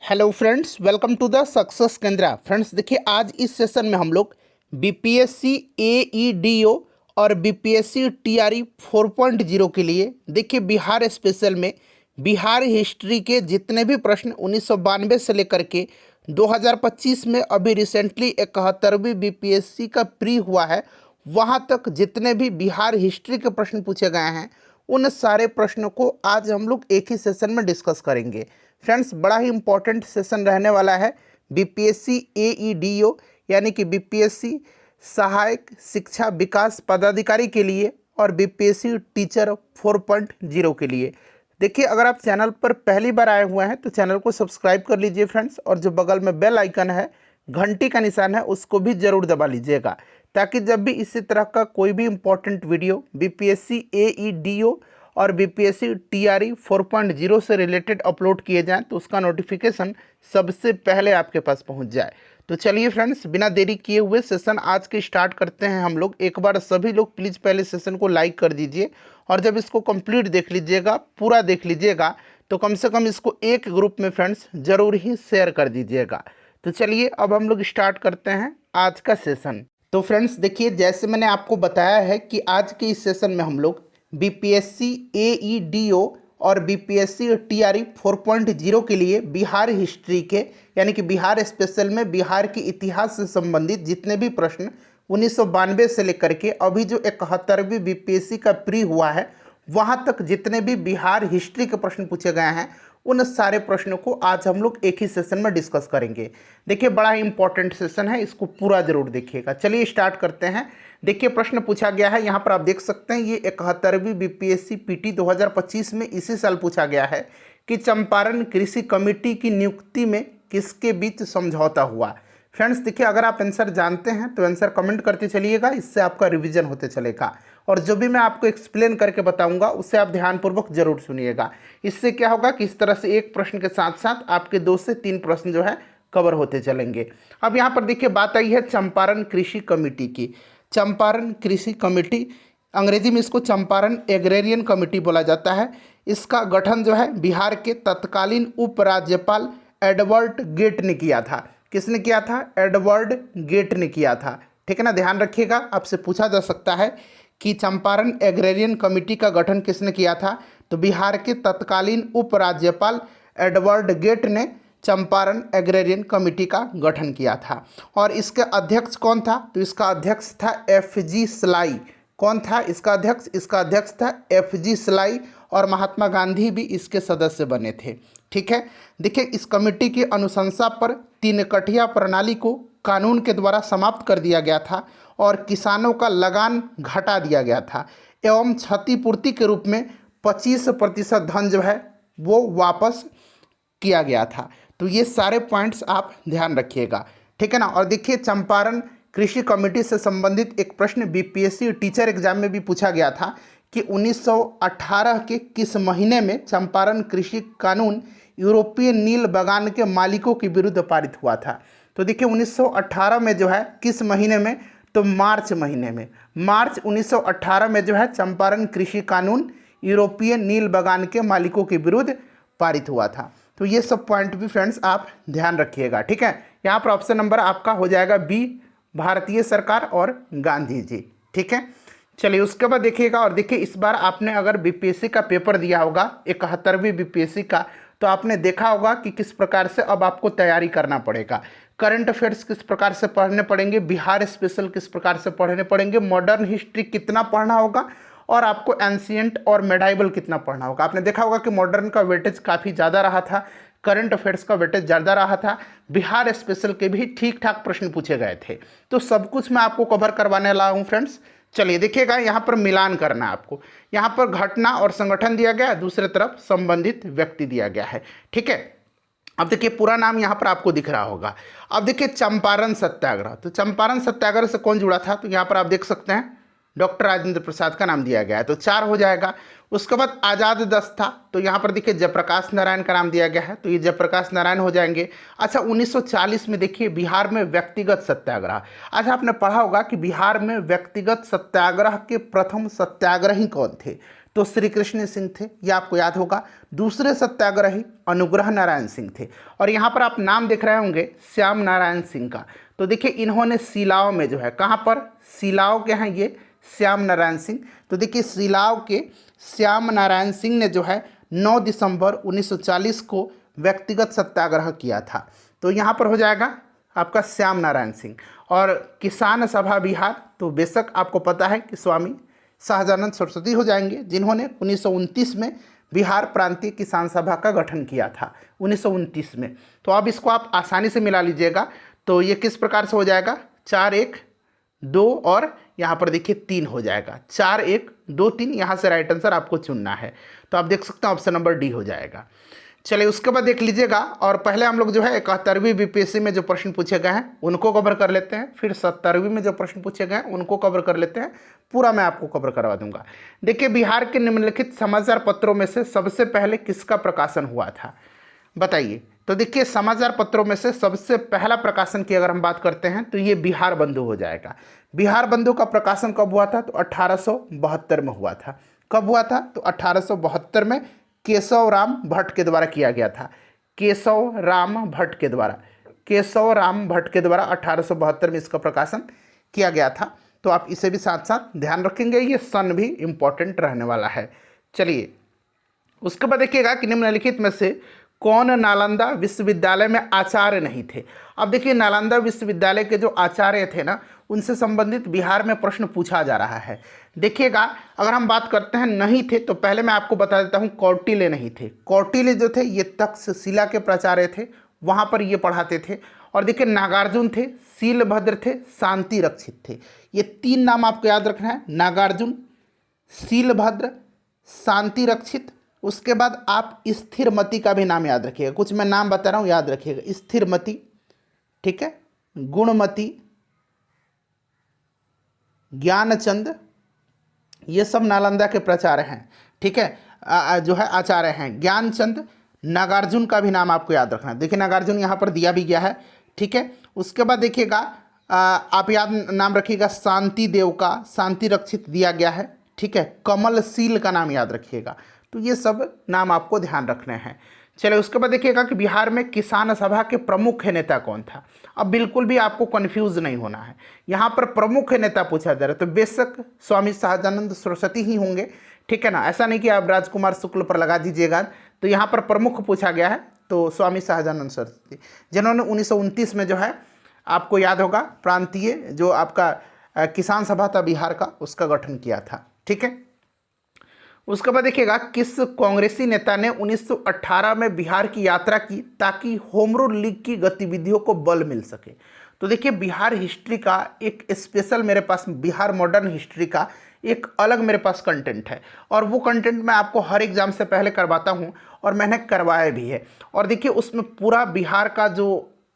Hello friends, welcome to the success Kendra. Friends देखिए, आज इस सेशन में हम लोग बीपीएससी एईडीओ और बीपीएससी टीआरई 4.0 के लिए देखिए बिहार स्पेशल में बिहार हिस्ट्री के जितने भी प्रश्न 1992 से लेकर के 2025 में अभी रिसेंटली 71वीं बीपीएससी का प्री हुआ है, वहाँ तक जितने भी बिहार हिस्ट्री के प्रश्न पूछे गए हैं उन सारे प्रश्नों को आज हम लोग एक ही सेशन में डिस्कस करेंगे। फ्रेंड्स, बड़ा ही इंपॉर्टेंट सेशन रहने वाला है बीपीएससी एईडीओ यानी कि बीपीएससी सहायक शिक्षा विकास पदाधिकारी के लिए और बीपीएससी टीचर 4.0 के लिए। देखिए, अगर आप चैनल पर पहली बार आए हुए हैं तो चैनल को सब्सक्राइब कर लीजिए फ्रेंड्स, और जो बगल में बेल आइकन है, घंटी का निशान है, उसको भी ज़रूर दबा लीजिएगा ताकि जब भी इसी तरह का कोई भी इम्पोर्टेंट वीडियो बीपीएससी एईडीओ और बीपीएससी टीआरई 4.0 से रिलेटेड अपलोड किए जाएं तो उसका नोटिफिकेशन सबसे पहले आपके पास पहुंच जाए। तो चलिए फ्रेंड्स, बिना देरी किए हुए सेशन आज के स्टार्ट करते हैं हम लोग। एक बार सभी लोग प्लीज़ पहले सेशन को लाइक कर दीजिए, और जब इसको कंप्लीट देख लीजिएगा, पूरा देख लीजिएगा, तो कम से कम इसको एक ग्रुप में फ्रेंड्स ज़रूर ही शेयर कर दीजिएगा। तो चलिए अब हम लोग स्टार्ट करते हैं आज का सेशन। तो फ्रेंड्स देखिए, जैसे मैंने आपको बताया है कि आज के इस सेशन में हम लोग बीपीएससी एईडीओ और बीपीएससी टीआरई 4.0 के लिए बिहार हिस्ट्री के यानी कि बिहार स्पेशल में बिहार के इतिहास से संबंधित जितने भी प्रश्न 1992 से लेकर के अभी जो 71वीं बीपीएससी का प्री हुआ है वहाँ तक जितने भी बिहार हिस्ट्री के प्रश्न पूछे गए हैं उन सारे प्रश्नों को आज हम लोग एक ही सेशन में डिस्कस करेंगे। देखिए, बड़ा ही इंपॉर्टेंट सेशन है, इसको पूरा जरूर देखिएगा। चलिए स्टार्ट करते हैं। देखिए, प्रश्न पूछा गया है, यहाँ पर आप देख सकते हैं, ये 71वीं बीपीएससी पीटी 2025 में इसी साल पूछा गया है कि चंपारण कृषि कमेटी की नियुक्ति में किसके बीच समझौता हुआ। फ्रेंड्स देखिए, अगर आप आंसर जानते हैं तो आंसर कमेंट करते चलिएगा, इससे आपका रिवीजन होते चलेगा, और जो भी मैं आपको एक्सप्लेन करके बताऊंगा उससे आप ध्यानपूर्वक जरूर सुनिएगा। इससे क्या होगा कि इस तरह से एक प्रश्न के साथ साथ आपके 2 से 3 प्रश्न जो है कवर होते चलेंगे। अब यहाँ पर देखिए बात आई है चंपारण कृषि कमेटी की। चंपारण कृषि कमेटी, अंग्रेजी में इसको चंपारण एग्रेरियन कमेटी बोला जाता है। इसका गठन जो है बिहार के तत्कालीन उपराज्यपाल एडवर्ड गेट ने किया था। किसने किया था? एडवर्ड गेट ने किया था। ठीक है ना, ध्यान रखिएगा, आपसे पूछा जा सकता है कि चंपारण एग्रेरियन कमेटी का गठन किसने किया था, तो बिहार के तत्कालीन उपराज्यपाल एडवर्ड गेट ने चंपारण एग्रेरियन कमेटी का गठन किया था। और इसके अध्यक्ष कौन था? तो इसका अध्यक्ष था एफजी सलाई। कौन था इसका अध्यक्ष? इसका अध्यक्ष था एफजी सलाई, और महात्मा गांधी भी इसके सदस्य बने थे। ठीक है, देखिए, इस कमेटी की अनुशंसा पर तीन कठिया प्रणाली को कानून के द्वारा समाप्त कर दिया गया था और किसानों का लगान घटा दिया गया था, एवं क्षतिपूर्ति के रूप में 25% धन जो है वो वापस किया गया था। तो ये सारे पॉइंट्स आप ध्यान रखिएगा, ठीक है ना। और देखिए, चंपारण कृषि कमेटी से संबंधित एक प्रश्न बीपीएससी टीचर एग्जाम में भी पूछा गया था कि 1918 के किस महीने में चंपारण कृषि कानून यूरोपीय नील बागान के मालिकों के विरुद्ध पारित हुआ था। तो देखिए, 1918 में जो है किस महीने में, तो मार्च महीने में, मार्च 1918 में जो है चंपारण कृषि कानून यूरोपीय नील बागान के मालिकों के विरुद्ध पारित हुआ था। तो ये सब पॉइंट भी फ्रेंड्स आप ध्यान रखिएगा, ठीक है। यहाँ पर ऑप्शन नंबर आपका हो जाएगा बी, भारतीय सरकार और गांधी जी, ठीक है। चलिए उसके बाद देखिएगा, और देखिए इस बार आपने अगर बीपीएससी का पेपर दिया होगा 71वीं बीपीएससी का, तो आपने देखा होगा कि किस प्रकार से अब आपको तैयारी करना पड़ेगा। करंट अफेयर्स किस प्रकार से पढ़ने पड़ेंगे, बिहार स्पेशल किस प्रकार से पढ़ने पड़ेंगे, मॉडर्न हिस्ट्री कितना पढ़ना होगा, और आपको एंशिएंट और मेडाइवल कितना पढ़ना होगा। आपने देखा होगा कि मॉडर्न का वेटेज काफ़ी ज़्यादा रहा था, करंट अफेयर्स का वेटेज ज़्यादा रहा था, बिहार स्पेशल के भी ठीक ठाक प्रश्न पूछे गए थे। तो सब कुछ मैं आपको कवर करवाने वाला हूँ फ्रेंड्स। चलिए देखिएगा, यहाँ पर मिलान करना है आपको। यहाँ पर घटना और संगठन दिया गया है, दूसरे तरफ संबंधित व्यक्ति दिया गया है, ठीक है। अब देखिए, पूरा नाम यहाँ पर आपको दिख रहा होगा। अब देखिए, चंपारण सत्याग्रह, तो चंपारण सत्याग्रह से कौन जुड़ा था, तो यहाँ पर आप देख सकते हैं डॉक्टर राजेंद्र प्रसाद का नाम दिया गया है, तो 4 हो जाएगा। उसके बाद आज़ाद दस्ता, तो यहाँ पर देखिए जयप्रकाश नारायण का नाम दिया गया है, तो ये जयप्रकाश नारायण हो जाएंगे। अच्छा, 1940 में देखिए बिहार में व्यक्तिगत सत्याग्रह। अच्छा, आपने पढ़ा होगा कि बिहार में व्यक्तिगत सत्याग्रह के प्रथम सत्याग्रही कौन थे, तो श्री कृष्ण सिंह थे, ये आपको याद होगा। दूसरे सत्याग्रही अनुग्रह नारायण सिंह थे। और यहाँ पर आप नाम देख रहे होंगे श्याम नारायण सिंह का। तो देखिए इन्होंने सिलाव में जो है, कहाँ पर, सिलाव के हैं ये श्याम नारायण सिंह। तो देखिए सिलाव के श्याम नारायण सिंह ने जो है 9 दिसंबर 1940 को व्यक्तिगत सत्याग्रह किया था। तो यहाँ पर हो जाएगा आपका श्याम नारायण सिंह। और किसान सभा बिहार, तो बेशक आपको पता है कि स्वामी सहजानंद सरस्वती हो जाएंगे, जिन्होंने 1929 में बिहार प्रांतीय किसान सभा का गठन किया था 1929 में। तो अब इसको आप आसानी से मिला लीजिएगा। तो ये किस प्रकार से हो जाएगा, 4 1 2 और यहाँ पर देखिए 3 हो जाएगा, 4 1 2 3। यहाँ से राइट आंसर आपको चुनना है। तो आप देख सकते हैं ऑप्शन नंबर डी हो जाएगा। चलिए उसके बाद देख लीजिएगा। और पहले हम लोग जो है 71वीं बीपीएससी में जो प्रश्न पूछे गए हैं उनको कवर कर लेते हैं, फिर 70वीं में जो प्रश्न पूछे गए हैं उनको कवर कर लेते हैं। पूरा मैं आपको कवर करवा दूंगा। देखिए बिहार के निम्नलिखित समाचार पत्रों में से सबसे पहले किसका प्रकाशन हुआ था, बताइए। तो देखिए समाचार पत्रों में से सबसे पहला प्रकाशन की अगर हम बात करते हैं तो ये बिहार बंधु हो जाएगा। बिहार बंधु का प्रकाशन कब हुआ था, तो 1872 में हुआ था। कब हुआ था, तो 1872 में केशव राम भट्ट के द्वारा किया गया था। केशव राम भट्ट के द्वारा 1872 में इसका प्रकाशन किया गया था। तो आप इसे भी साथ साथ ध्यान रखेंगे, ये सन भी इम्पोर्टेंट रहने वाला है। चलिए उसके बाद देखिएगा कि निम्नलिखित में से कौन नालंदा विश्वविद्यालय में आचार्य नहीं थे। अब देखिए नालंदा विश्वविद्यालय के जो आचार्य थे ना, उनसे संबंधित बिहार में प्रश्न पूछा जा रहा है। देखिएगा अगर हम बात करते हैं नहीं थे, तो पहले मैं आपको बता देता हूँ कौटिल्य नहीं थे। कौटिल्य जो थे ये तक्षशिला के प्राचार्य थे, वहाँ पर ये पढ़ाते थे। और देखिए नागार्जुन थे, शीलभद्र थे, शांति रक्षित थे। ये 3 नाम आपको याद रखना है, नागार्जुन, शीलभद्र, शांति रक्षित। उसके बाद आप स्थिरमती का भी नाम याद रखिएगा। कुछ मैं नाम बता रहा हूँ, याद रखिएगा। स्थिरमती, ठीक है, गुणमती, ज्ञानचंद, ये सब नालंदा के प्राचार्य हैं, ठीक है, जो है आचार्य हैं। ज्ञानचंद, नागार्जुन का भी नाम आपको याद रखना है। देखिए नागार्जुन यहाँ पर दिया भी गया है, ठीक है। उसके बाद देखिएगा आप याद नाम रखिएगा शांति देव का, शांति रक्षित दिया गया है, ठीक है। कमलशील का नाम याद रखिएगा। तो ये सब नाम आपको ध्यान रखने हैं। चलिए उसके बाद देखिएगा कि बिहार में किसान सभा के प्रमुख नेता कौन था। अब बिल्कुल भी आपको कंफ्यूज नहीं होना है, यहाँ पर प्रमुख नेता पूछा जा रहा है तो बेशक स्वामी सहजानंद सरस्वती ही होंगे, ठीक है ना। ऐसा नहीं कि आप राजकुमार शुक्ल पर लगा दीजिएगा। तो यहाँ पर प्रमुख पूछा गया है तो स्वामी सहजानंद सरस्वती, जिन्होंने 1929 में जो है आपको याद होगा प्रांतीय जो आपका किसान सभा था बिहार का, उसका गठन किया था, ठीक है। उसके बाद देखिएगा किस कांग्रेसी नेता ने 1918 में बिहार की यात्रा की ताकि होम रूल लीग की गतिविधियों को बल मिल सके। तो देखिए बिहार हिस्ट्री का एक स्पेशल मेरे पास, बिहार मॉडर्न हिस्ट्री का एक अलग मेरे पास कंटेंट है, और वो कंटेंट मैं आपको हर एग्जाम से पहले करवाता हूँ और मैंने करवाया भी है। और देखिए उसमें पूरा बिहार का जो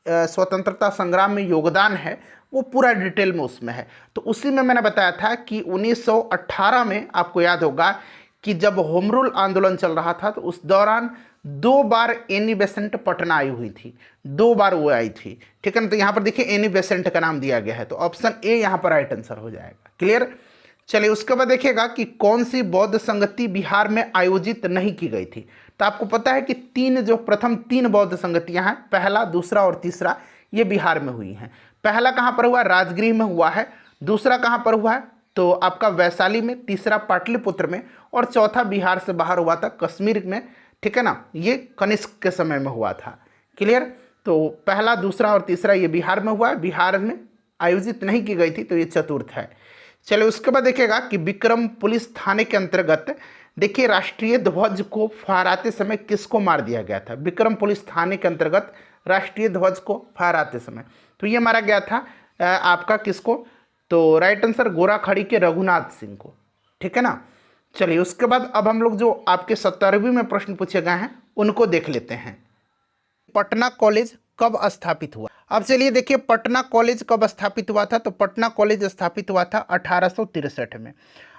स्वतंत्रता संग्राम में योगदान है वो पूरा डिटेल में उसमें है। तो उसी में मैंने बताया था कि 1918 में आपको याद होगा कि जब होम रूल आंदोलन चल रहा था तो उस दौरान 2 बार एनी बेसेंट पटना आई हुई थी, 2 बार वो आई थी, ठीक है ना। तो यहाँ पर देखिए एनी बेसेंट का नाम दिया गया है, तो ऑप्शन ए यहाँ पर राइट आंसर हो जाएगा। क्लियर। चलिए उसके बाद देखिएगा कि कौन सी बौद्ध संगति बिहार में आयोजित नहीं की गई थी। तो आपको पता है कि प्रथम 3 बौद्ध संगतियाँ हैं, पहला, दूसरा और तीसरा, ये बिहार में हुई हैं। पहला कहाँ पर हुआ, राजगृह में हुआ है। दूसरा कहाँ पर हुआ है, तो आपका वैशाली में। तीसरा पाटलिपुत्र में, और चौथा बिहार से बाहर हुआ था कश्मीर में, ठीक है ना। ये कनिष्क के समय में हुआ था। क्लियर। तो पहला, दूसरा और तीसरा ये बिहार में हुआ है, बिहार में आयोजित नहीं की गई थी, तो ये चतुर्थ है। चलिए उसके बाद देखिएगा कि विक्रम पुलिस थाने के अंतर्गत देखिए राष्ट्रीय ध्वज को फहराते समय किसको मार दिया गया था। विक्रम पुलिस थाने के अंतर्गत राष्ट्रीय ध्वज को फहराते समय तो ये मारा गया था आपका किसको, तो राइट आंसर गोरा खड़ी के रघुनाथ सिंह को, ठीक है ना। चलिए उसके बाद अब हम लोग जो आपके 70वीं में प्रश्न पूछे गए हैं उनको देख लेते हैं। पटना कॉलेज कब स्थापित हुआ। अब चलिए देखिए पटना कॉलेज कब स्थापित हुआ था, तो पटना कॉलेज स्थापित हुआ था 1863 में।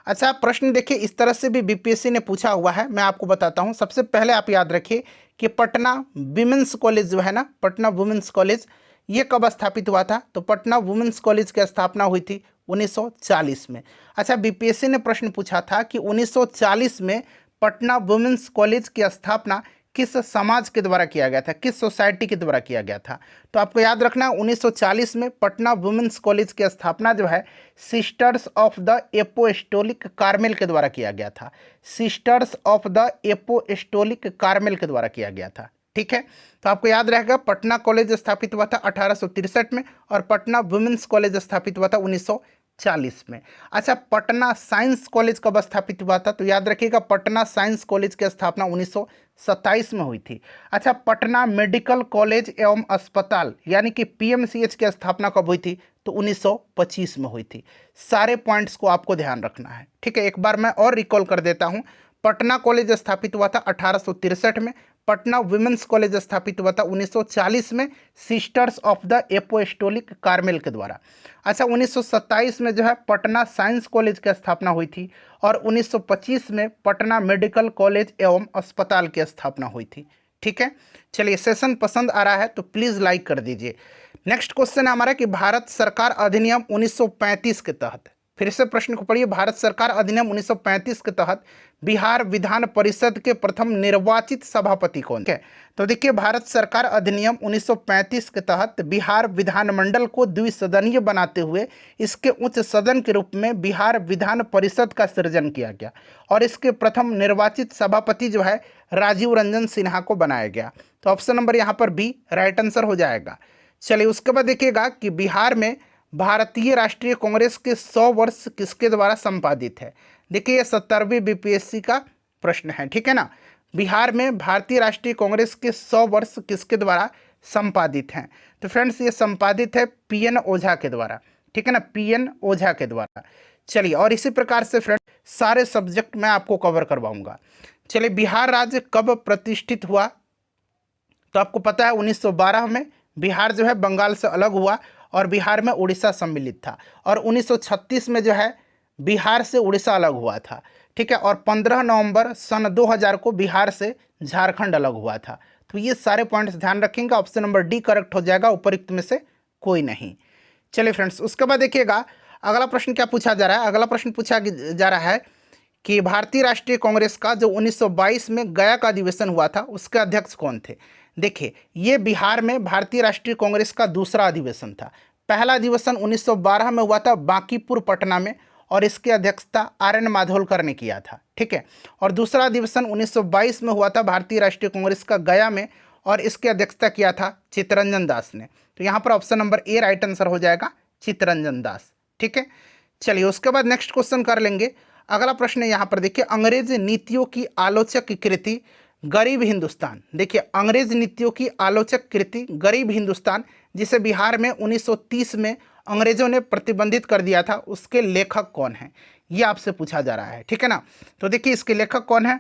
अच्छा प्रश्न देखिए इस तरह से भी बीपीएससी ने पूछा हुआ है, मैं आपको बताता हूँ। सबसे पहले आप याद रखिए कि पटना वुमेंस कॉलेज जो है ना, पटना वुमेंस कॉलेज, ये कब स्थापित हुआ था, तो पटना वुमेंस कॉलेज की स्थापना हुई थी 1940 में। अच्छा, बीपीएससी ने प्रश्न पूछा था कि 1940 में पटना वुमेन्स कॉलेज की स्थापना किस समाज के द्वारा किया गया था, किस सोसाइटी के द्वारा किया गया था। तो आपको याद रखना 1940 में पटना वुमेन्स कॉलेज की स्थापना जो है sisters of the apostolic Carmel के द्वारा किया गया था। Sisters of the apostolic Carmel के द्वारा किया गया था। ठीक है, तो आपको याद रहेगा पटना कॉलेज स्थापित हुआ था 1863 में और पटना वुमेन्स कॉलेज स्थापित हुआ था 1940 में। अच्छा, पटना साइंस कॉलेज कब स्थापित हुआ था? तो याद रखिएगा पटना साइंस कॉलेज की स्थापना 1927 में हुई थी। अच्छा, पटना मेडिकल कॉलेज एवं अस्पताल यानी कि पीएमसीएच की स्थापना कब हुई थी? तो 1925 में हुई थी। सारे पॉइंट्स को आपको ध्यान रखना है। ठीक है, एक बार मैं और रिकॉल कर देता हूँ। पटना कॉलेज स्थापित हुआ था 1863 में, पटना वुमेन्स कॉलेज स्थापित हुआ था 1940 में sisters of the apostolic Carmel के द्वारा। अच्छा, 1927 में जो है पटना साइंस कॉलेज की स्थापना हुई थी और 1925 में पटना मेडिकल कॉलेज एवं अस्पताल की स्थापना हुई थी। ठीक है, चलिए सेशन पसंद आ रहा है तो प्लीज़ लाइक कर दीजिए। नेक्स्ट क्वेश्चन है हमारा कि भारत सरकार अधिनियम 1935 के तहत, फिर से प्रश्न को पढ़िए, भारत सरकार अधिनियम 1935 के तहत बिहार विधान परिषद के प्रथम निर्वाचित सभापति कौन है? तो देखिए, भारत सरकार अधिनियम 1935 के तहत बिहार विधानमंडल को द्विसदनीय बनाते हुए इसके उच्च सदन के रूप में बिहार विधान परिषद का सृजन किया गया और इसके प्रथम निर्वाचित सभापति जो है राजीव रंजन सिन्हा को बनाया गया। तो ऑप्शन नंबर यहाँ पर बी राइट आंसर हो जाएगा। चलिए, उसके बाद देखिएगा कि बिहार में भारतीय राष्ट्रीय कांग्रेस के 100 वर्ष किसके द्वारा संपादित है? देखिए, ये 70वीं बीपीएससी का प्रश्न है। ठीक है ना, बिहार में भारतीय राष्ट्रीय कांग्रेस के 100 वर्ष किसके द्वारा संपादित हैं? तो फ्रेंड्स, ये संपादित है पीएन ओझा के द्वारा। ठीक है ना, पीएन ओझा के द्वारा। चलिए, और इसी प्रकार से फ्रेंड सारे सब्जेक्ट मैं आपको कवर करवाऊंगा। चलिए, बिहार राज्य कब प्रतिष्ठित हुआ? तो आपको पता है 1912 में बिहार जो है बंगाल से अलग हुआ और बिहार में उड़ीसा सम्मिलित था और 1936 में जो है बिहार से उड़ीसा अलग हुआ था। ठीक है, और 15 नवंबर सन 2000 को बिहार से झारखंड अलग हुआ था। तो ये सारे पॉइंट्स ध्यान रखेंगे। ऑप्शन नंबर डी करेक्ट हो जाएगा, उपरोक्त में से कोई नहीं। चलिए फ्रेंड्स, उसके बाद देखिएगा अगला प्रश्न क्या पूछा जा रहा है। अगला प्रश्न पूछा जा रहा है कि भारतीय राष्ट्रीय कांग्रेस का जो 1922 में गया का अधिवेशन हुआ था उसके अध्यक्ष कौन थे? देखिए, ये बिहार में भारतीय राष्ट्रीय कांग्रेस का दूसरा अधिवेशन था। पहला अधिवेशन 1912 में हुआ था बांकीपुर पटना में और इसकी अध्यक्षता RN माधोलकर ने किया था। ठीक है, और दूसरा अधिवेशन 1922 में हुआ था भारतीय राष्ट्रीय कांग्रेस का गया में और इसकी अध्यक्षता किया था चित्तरंजन दास ने। तो यहाँ पर option number A right answer हो जाएगा, चित्तरंजन दास। ठीक है, चलिए उसके बाद नेक्स्ट क्वेश्चन कर लेंगे। अगला प्रश्न यहाँ पर देखिए, अंग्रेज नीतियों की आलोचक कृति गरीब हिंदुस्तान। देखिए, अंग्रेज नीतियों की आलोचक कृति गरीब हिंदुस्तान जिसे बिहार में 1930 में अंग्रेजों ने प्रतिबंधित कर दिया था, उसके लेखक कौन हैं? ये आपसे पूछा जा रहा है। ठीक है ना, तो देखिए इसके लेखक कौन है?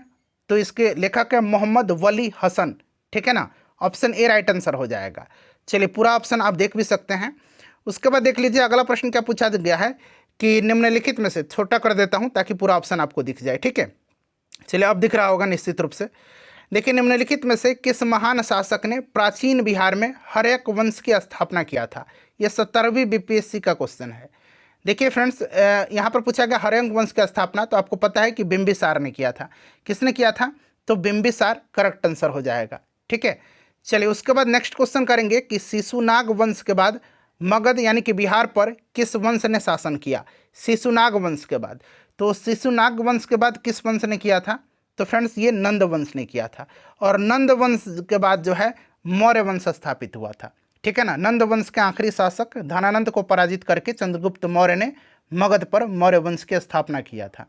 तो इसके लेखक है मोहम्मद वली हसन। ठीक है ना, ऑप्शन ए राइट आंसर हो जाएगा। चलिए, पूरा ऑप्शन आप देख भी सकते हैं। उसके बाद देख लीजिए अगला प्रश्न क्या पूछा गया है कि निम्नलिखित में से, छोटा कर देता हूं ताकि पूरा ऑप्शन आपको दिख जाए। ठीक है, चलिए अब दिख रहा होगा निश्चित रूप से। देखिए, निम्नलिखित में से किस महान शासक ने प्राचीन बिहार में हर्यक वंश की स्थापना किया था? यह 70वीं बीपीएससी का क्वेश्चन है। देखिए फ्रेंड्स, यहाँ पर पूछा गया हर्यक वंश की स्थापना, तो आपको पता है कि बिंबिसार ने किया था। किसने किया था? तो बिंबिसार करेक्ट आंसर हो जाएगा। ठीक है, चलिए उसके बाद नेक्स्ट क्वेश्चन करेंगे कि शिशुनाग वंश के बाद मगध यानी कि बिहार पर किस वंश ने शासन किया? शिशुनाग वंश के बाद, तो शिशुनाग वंश के बाद किस वंश ने किया था? तो फ्रेंड्स, ये नंद वंश ने किया था और नंद वंश के बाद जो है मौर्य वंश स्थापित हुआ था। ठीक है ना, नंद वंश के आखिरी शासक धनानंद को पराजित करके चंद्रगुप्त मौर्य ने मगध पर मौर्य वंश की स्थापना किया था।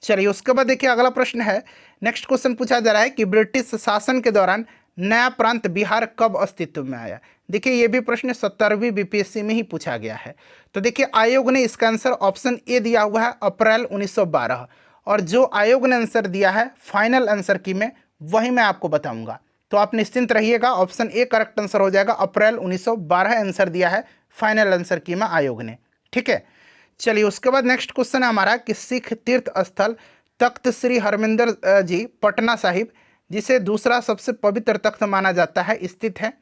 चलिए उसके बाद देखिए अगला प्रश्न है, नेक्स्ट क्वेश्चन पूछा जा रहा है कि ब्रिटिश शासन के दौरान नया प्रांत बिहार कब अस्तित्व में आया? देखिए, ये भी प्रश्न 70वीं बीपीएससी में ही पूछा गया है। तो देखिए, आयोग ने इसका आंसर ऑप्शन ए दिया हुआ है अप्रैल 1912 और जो आयोग ने आंसर दिया है फाइनल आंसर की में वही मैं आपको बताऊंगा। तो आप निश्चिंत रहिएगा, ऑप्शन ए करेक्ट आंसर हो जाएगा। अप्रैल 1912 आंसर दिया है फाइनल आंसर की में आयोग ने। ठीक है, चलिए उसके बाद नेक्स्ट क्वेश्चन है हमारा कि सिख तीर्थ स्थल तख्त श्री हरमिंदर जी पटना साहिब, जिसे दूसरा सबसे पवित्र तख्त माना जाता है, स्थित है।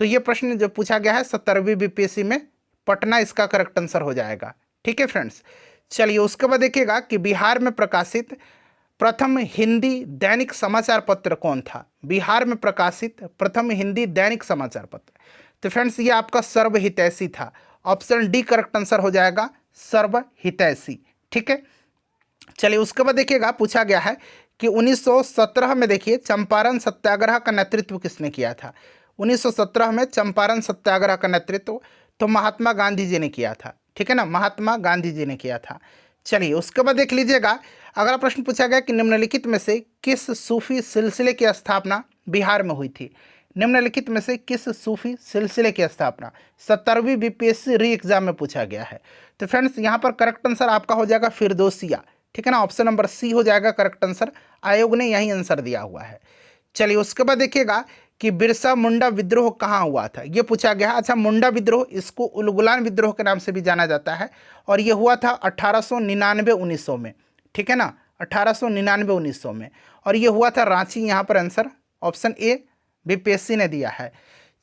तो ये प्रश्न जो पूछा गया है 70वीं बीपीएससी में, पटना इसका करेक्ट आंसर हो जाएगा। ठीक है फ्रेंड्स। चलिए उसके बाद देखिएगा कि बिहार में प्रकाशित प्रथम हिंदी दैनिक समाचार पत्र कौन था। बिहार में प्रकाशित प्रथम हिंदी दैनिक समाचार पत्र, तो फ्रेंड्स ये आपका सर्व हितैषी था। ऑप्शन डी करेक्ट आंसर हो जाएगा, सर्व हितैषी। ठीक है, चलिए उसके बाद देखिएगा पूछा गया है कि 1917 में देखिए चंपारण सत्याग्रह का नेतृत्व किसने किया था। 1917 में चंपारण सत्याग्रह का नेतृत्व तो महात्मा गांधी जी ने किया था। ठीक है ना, महात्मा गांधी जी ने किया था। चलिए उसके बाद देख लीजिएगा, अगला प्रश्न पूछा गया कि निम्नलिखित में से किस सूफी सिलसिले की स्थापना बिहार में हुई थी। निम्नलिखित में से किस सूफी सिलसिले की स्थापना 17वीं बीपीएससी री एग्जाम में पूछा गया है। तो फ्रेंड्स यहाँ पर करेक्ट आंसर आपका हो जाएगा फिरदौसिया। ठीक है ना, ऑप्शन नंबर सी हो जाएगा करेक्ट आंसर, आयोग ने यही आंसर दिया हुआ है। चलिए उसके बाद देखिएगा कि बिरसा मुंडा विद्रोह कहाँ हुआ था, ये पूछा गया है। अच्छा, मुंडा विद्रोह इसको उलगुलान विद्रोह के नाम से भी जाना जाता है और ये हुआ था 1899-1900 में। ठीक है ना, 1899-1900 में, और ये हुआ था रांची। यहाँ पर आंसर ऑप्शन ए बीपीएससी ने दिया है।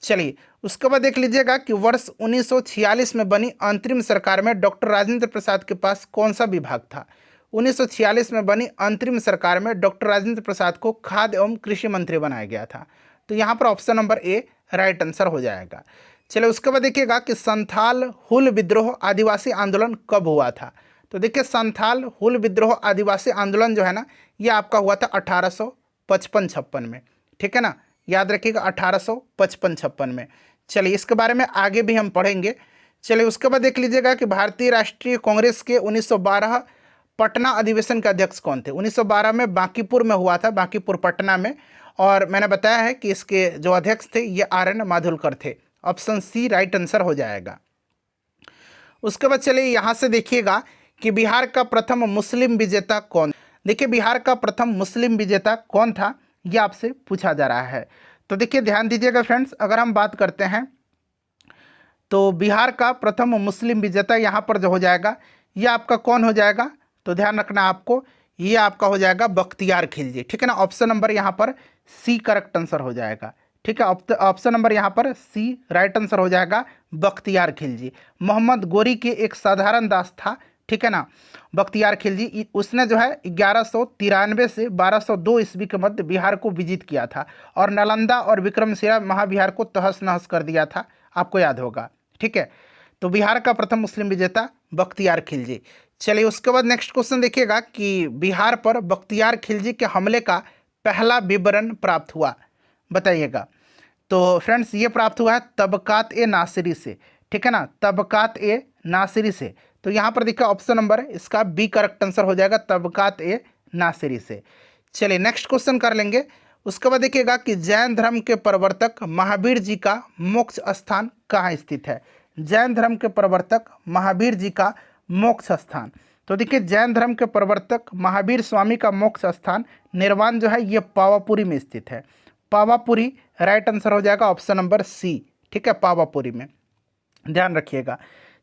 चलिए उसके बाद देख लीजिएगा कि वर्ष 1946 में बनी अंतरिम सरकार में डॉक्टर राजेंद्र प्रसाद के पास कौन सा विभाग था। 1946 में बनी अंतरिम सरकार में डॉक्टर राजेंद्र प्रसाद को खाद्य एवं कृषि मंत्री बनाया गया था। तो यहाँ पर option number A right answer हो जाएगा। चलिए उसके बाद देखिएगा कि संथाल हुल विद्रोह आदिवासी आंदोलन कब हुआ था। तो देखिए संथाल हुल विद्रोह आदिवासी आंदोलन जो है ना, ये आपका हुआ था 1855-56 में। ठीक है ना, याद रखिएगा 1855-56 में। चलिए इसके बारे में आगे भी हम पढ़ेंगे। चलिए उसके बाद देख लीजिएगा कि भारतीय राष्ट्रीय कांग्रेस के 1912 पटना अधिवेशन के अध्यक्ष कौन थे। 1912 में बांकीपुर में हुआ था, बांकीपुर पटना में, और मैंने बताया है कि इसके जो अध्यक्ष थे ये आर.एन. माधुलकर थे। ऑप्शन सी राइट आंसर हो जाएगा। उसके बाद चलिए यहाँ से देखिएगा कि बिहार का प्रथम मुस्लिम विजेता कौन। देखिए बिहार का प्रथम मुस्लिम विजेता कौन था, ये आपसे पूछा जा रहा है। तो देखिए ध्यान दीजिएगा फ्रेंड्स, अगर हम बात करते हैं तो बिहार का प्रथम मुस्लिम विजेता यहाँ पर जो हो जाएगा ये आपका कौन हो जाएगा, तो ध्यान रखना आपको, ये आपका हो जाएगा बख्तियार खिलजी। ठीक है ना, ऑप्शन नंबर यहाँ पर सी करेक्ट आंसर हो जाएगा। ठीक है, ऑप्शन नंबर यहाँ पर सी राइट आंसर हो जाएगा, बख्तियार खिलजी। मोहम्मद गोरी के एक साधारण दास था। ठीक है ना, बख्तियार खिलजी, उसने जो है 1193 से 1202 ईस्वी के मध्य बिहार को विजित किया था और नालंदा और विक्रमशिला महाबिहार को तहस नहस कर दिया था, आपको याद होगा। ठीक है, तो बिहार का प्रथम मुस्लिम विजेता बख्तियार खिलजी। चलिए उसके बाद नेक्स्ट क्वेश्चन देखिएगा कि बिहार पर बख्तियार खिलजी के हमले का पहला विवरण प्राप्त हुआ, बताइएगा। तो फ्रेंड्स ये प्राप्त हुआ है तबकात ए नासिरी से। ठीक है ना, तबकात ए नासिरी से। तो यहाँ पर देखिए ऑप्शन नंबर इसका बी करेक्ट आंसर हो जाएगा, तबकात ए नासिरी से। चलिए नेक्स्ट क्वेश्चन कर लेंगे। उसके बाद देखिएगा कि जैन धर्म के प्रवर्तक महावीर जी का मोक्ष स्थान कहाँ स्थित है। जैन धर्म के प्रवर्तक महावीर जी का मोक्ष स्थान, तो देखिए जैन धर्म के प्रवर्तक महावीर स्वामी का मोक्ष स्थान निर्वाण जो है ये पावापुरी में स्थित है। पावापुरी राइट आंसर हो जाएगा, ऑप्शन नंबर सी। ठीक है, पावापुरी में, ध्यान रखिएगा।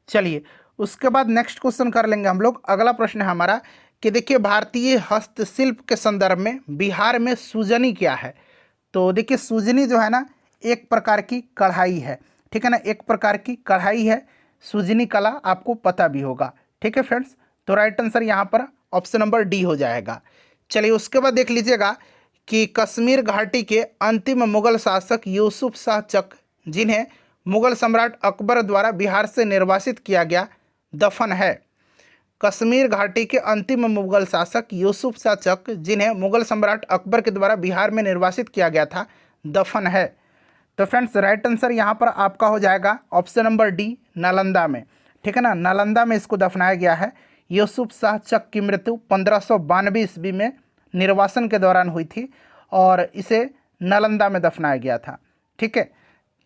चलिए उसके बाद नेक्स्ट क्वेश्चन कर लेंगे हम लोग। अगला प्रश्न है हमारा कि देखिए भारतीय हस्तशिल्प के संदर्भ में बिहार में सूजनी क्या है। तो देखिए सूजनी जो है ना एक प्रकार की कढ़ाई है। ठीक है ना, एक प्रकार की कढ़ाई है, सूजनी कला, आपको पता भी होगा। ठीक है फ्रेंड्स, तो राइट आंसर यहाँ पर ऑप्शन नंबर डी हो जाएगा। चलिए उसके बाद देख लीजिएगा कि कश्मीर घाटी के अंतिम मुगल शासक यूसुफ शाह चक, जिन्हें मुगल सम्राट अकबर द्वारा बिहार से निर्वासित किया गया, दफन है। कश्मीर घाटी के अंतिम मुगल शासक यूसुफ शाह चक, जिन्हें मुगल सम्राट अकबर के द्वारा बिहार में निर्वासित किया गया था, दफन है। तो फ्रेंड्स राइट आंसर यहाँ पर आपका हो जाएगा ऑप्शन नंबर डी, नालंदा में। ठीक है ना, नालंदा में इसको दफनाया गया है। यूसुफ शाह चक की मृत्यु 1592 ईस्वी में निर्वासन के दौरान हुई थी और इसे नालंदा में दफनाया गया था। ठीक है,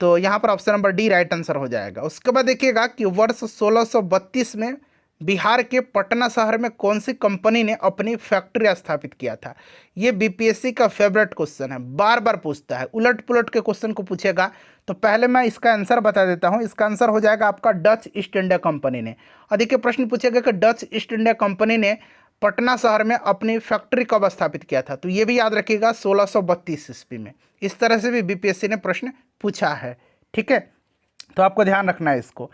तो यहाँ पर option number D right answer हो जाएगा। उसके बाद देखिएगा कि वर्ष 1632 में बिहार के पटना शहर में कौन सी कंपनी ने अपनी फैक्ट्री स्थापित किया था। ये बीपीएससी का फेवरेट क्वेश्चन है, बार बार पूछता है, उलट पुलट के क्वेश्चन को पूछेगा। तो पहले मैं इसका आंसर बता देता हूँ। इसका आंसर हो जाएगा आपका डच ईस्ट इंडिया कंपनी ने। और देखिए प्रश्न पूछेगा कि डच ईस्ट इंडिया कंपनी ने पटना शहर में अपनी फैक्ट्री कब स्थापित किया था। तो ये भी याद रखिएगा 1632 ईस्वी में। इस तरह से भी बीपीएससी ने प्रश्न पूछा है। ठीक है, तो आपको ध्यान रखना है इसको।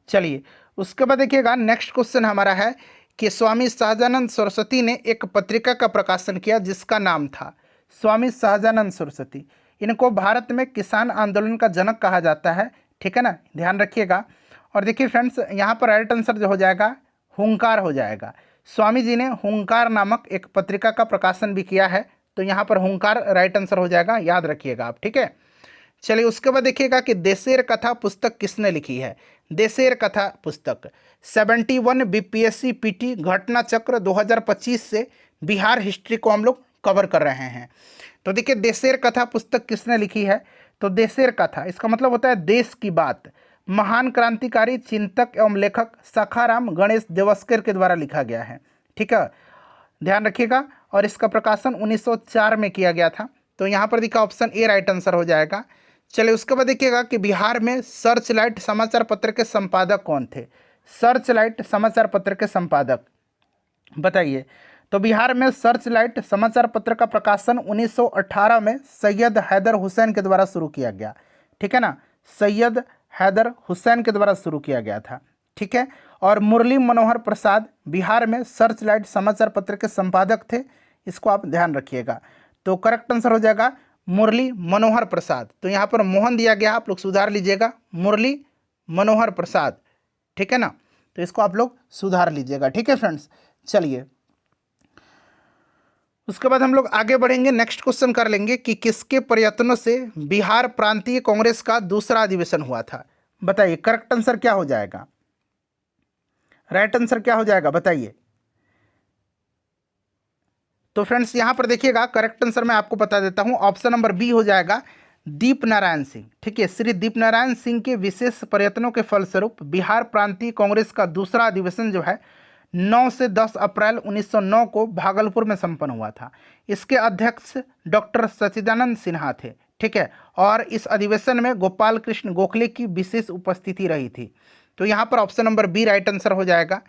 चलिए उसके बाद देखिएगा नेक्स्ट क्वेश्चन हमारा है कि स्वामी सहजानंद सरस्वती ने एक पत्रिका का प्रकाशन किया जिसका नाम था, स्वामी सहजानंद सरस्वती, इनको भारत में किसान आंदोलन का जनक कहा जाता है, ठीक है ना, ध्यान रखिएगा। और देखिए फ्रेंड्स यहाँ पर राइट आंसर जो हो जाएगा हुंकार हो जाएगा। स्वामी जी ने हुंकार नामक एक पत्रिका का प्रकाशन भी किया है, तो यहाँ पर हुंकार राइट आंसर हो जाएगा, याद रखिएगा आप, ठीक है। चलिए उसके बाद देखिएगा कि देशेर कथा पुस्तक किसने लिखी है। देशेर कथा पुस्तक 71 बीपीएससी पीटी घटना चक्र 2025 से बिहार हिस्ट्री को हम लोग कवर कर रहे हैं। तो देखिए देशेर कथा पुस्तक किसने लिखी है, तो देशेर कथा इसका मतलब होता है देश की बात। महान क्रांतिकारी चिंतक एवं लेखक सखाराम गणेश देवस्कर के द्वारा लिखा गया है, ठीक है, ध्यान रखिएगा। और इसका प्रकाशन 1904 में किया गया था, तो यहाँ पर दिखा ऑप्शन ए राइट आंसर हो जाएगा। चलिए उसके बाद देखिएगा कि बिहार में सर्च लाइट समाचार पत्र के संपादक कौन थे। सर्च लाइट समाचार पत्र के संपादक बताइए। तो बिहार में सर्च लाइट समाचार पत्र का प्रकाशन 1918 में सैयद हैदर हुसैन के द्वारा शुरू किया गया, ठीक है ना, सैयद हैदर हुसैन के द्वारा शुरू किया गया था, ठीक है। और मुरली मनोहर प्रसाद बिहार में सर्च लाइट समाचार पत्र के संपादक थे, इसको आप ध्यान रखिएगा। तो करेक्ट आंसर हो जाएगा मुरली मनोहर प्रसाद। तो यहाँ पर मोहन दिया गया, आप लोग सुधार लीजिएगा, मुरली मनोहर प्रसाद, ठीक है ना, तो इसको आप लोग सुधार लीजिएगा, ठीक है फ्रेंड्स। चलिए उसके बाद हम लोग आगे बढ़ेंगे, नेक्स्ट क्वेश्चन कर लेंगे कि किसके प्रयत्नों से बिहार प्रांतीय कांग्रेस का दूसरा अधिवेशन हुआ था। बताइए करेक्ट आंसर क्या हो जाएगा, राइट आंसर क्या हो जाएगा बताइए। तो फ्रेंड्स यहाँ पर देखिएगा करेक्ट आंसर मैं आपको बता देता हूँ, ऑप्शन नंबर बी हो जाएगा दीप नारायण सिंह, ठीक है। श्री दीप नारायण सिंह के विशेष प्रयत्नों के फलस्वरूप बिहार प्रांतीय कांग्रेस का दूसरा अधिवेशन जो है 9 से 10 अप्रैल 1909 को भागलपुर में संपन्न हुआ था। इसके अध्यक्ष डॉक्टर सच्चिदानंद सिन्हा थे, ठीक है। और इस अधिवेशन में गोपाल कृष्ण गोखले की विशेष उपस्थिति रही थी, तो यहाँ पर option number B right answer हो जाएगा।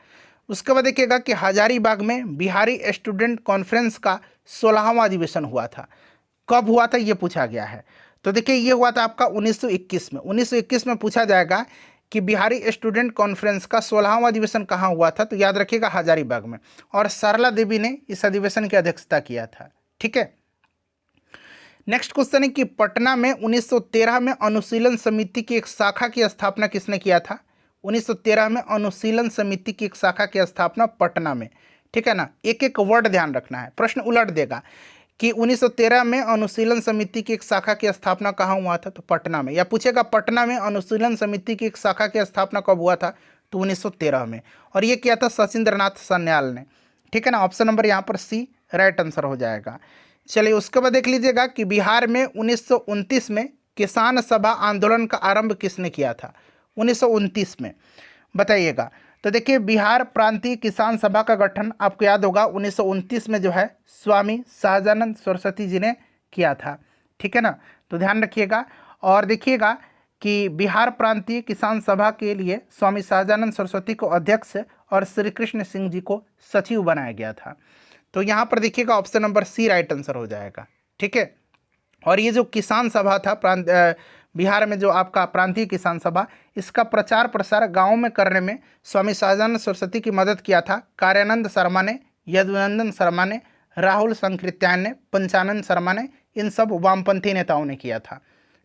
उसके बाद देखिएगा कि हजारीबाग में बिहारी स्टूडेंट कॉन्फ्रेंस का 16वां अधिवेशन हुआ था, कब हुआ था ये पूछा गया है। तो देखिए ये हुआ था आपका 1921 में। 1921 में पूछा जाएगा कि बिहारी स्टूडेंट कॉन्फ्रेंस का 16वां अधिवेशन कहाँ हुआ था, तो याद रखिएगा हजारीबाग में, और सरला देवी ने इस अधिवेशन की अध्यक्षता किया था, ठीक है। नेक्स्ट क्वेश्चन है कि पटना में 1913 में अनुशीलन समिति की एक शाखा की स्थापना किसने किया था। 1913 में अनुशीलन समिति की एक शाखा की स्थापना पटना में, ठीक है ना, एक एक वर्ड ध्यान रखना है, प्रश्न उलट देगा कि 1913 में अनुशीलन समिति की एक शाखा की स्थापना कहाँ हुआ था, तो पटना में। या पूछेगा पटना में अनुशीलन समिति की एक शाखा की स्थापना कब हुआ था, तो 1913 में, और ये किया था सचिंद्रनाथ सन्याल ने, ठीक है ना, ऑप्शन नंबर यहाँ पर सी राइट आंसर हो जाएगा। चलिए उसके बाद देख लीजिएगा कि बिहार में 1929 में किसान सभा आंदोलन का आरंभ किसने किया था। 1929 में बताइएगा। तो देखिए बिहार प्रांतीय किसान सभा का गठन आपको याद होगा 1929 में जो है स्वामी सहजानंद सरस्वती जी ने किया था, ठीक है ना, तो ध्यान रखिएगा। और देखिएगा कि बिहार प्रांतीय किसान सभा के लिए स्वामी सहजानंद सरस्वती को अध्यक्ष और श्री कृष्ण सिंह जी को सचिव बनाया गया था, तो यहाँ पर देखिएगा option number C right answer हो जाएगा, ठीक है। और ये जो किसान सभा था बिहार में जो आपका प्रांतीय किसान सभा, इसका प्रचार प्रसार गाँव में करने में स्वामी सहजानंद सरस्वती की मदद किया था कार्यानंद शर्मा ने, यदुनंदन शर्मा ने, राहुल संकृत्यायन ने, पंचानंद शर्मा ने, इन सब वामपंथी नेताओं ने किया था,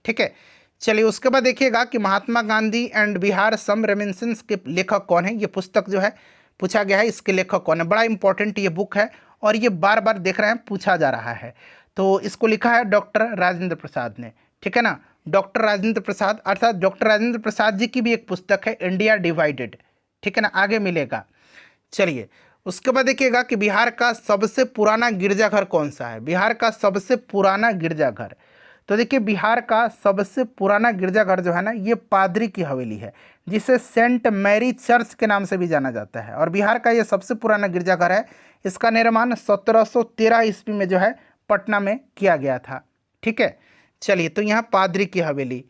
ठीक है। चलिए उसके बाद देखिएगा कि Mahatma Gandhi and Bihar some reminiscence के लेखक कौन है। ये पुस्तक जो है पूछा गया है, इसके लेखक कौन है, बड़ा इंपॉर्टेंट ये बुक है और ये बार बार देख रहे हैं पूछा जा रहा है। तो इसको लिखा है डॉक्टर राजेंद्र प्रसाद ने, ठीक है ना, डॉक्टर राजेंद्र प्रसाद, अर्थात डॉक्टर राजेंद्र प्रसाद जी की भी एक पुस्तक है इंडिया डिवाइडेड, ठीक है ना, आगे मिलेगा। चलिए उसके बाद देखिएगा कि बिहार का सबसे पुराना गिरजाघर कौन सा है। बिहार का सबसे पुराना गिरजाघर, तो देखिए बिहार का सबसे पुराना गिरजाघर जो है ना, ये पादरी की हवेली है, जिसे सेंट मैरी चर्च के नाम से भी जाना जाता है, और बिहार का ये सबसे पुराना गिरजाघर है। इसका निर्माण 1713 ईस्वी में जो है पटना में किया गया था, ठीक है। चलिए तो यहाँ पादरी की हवेली।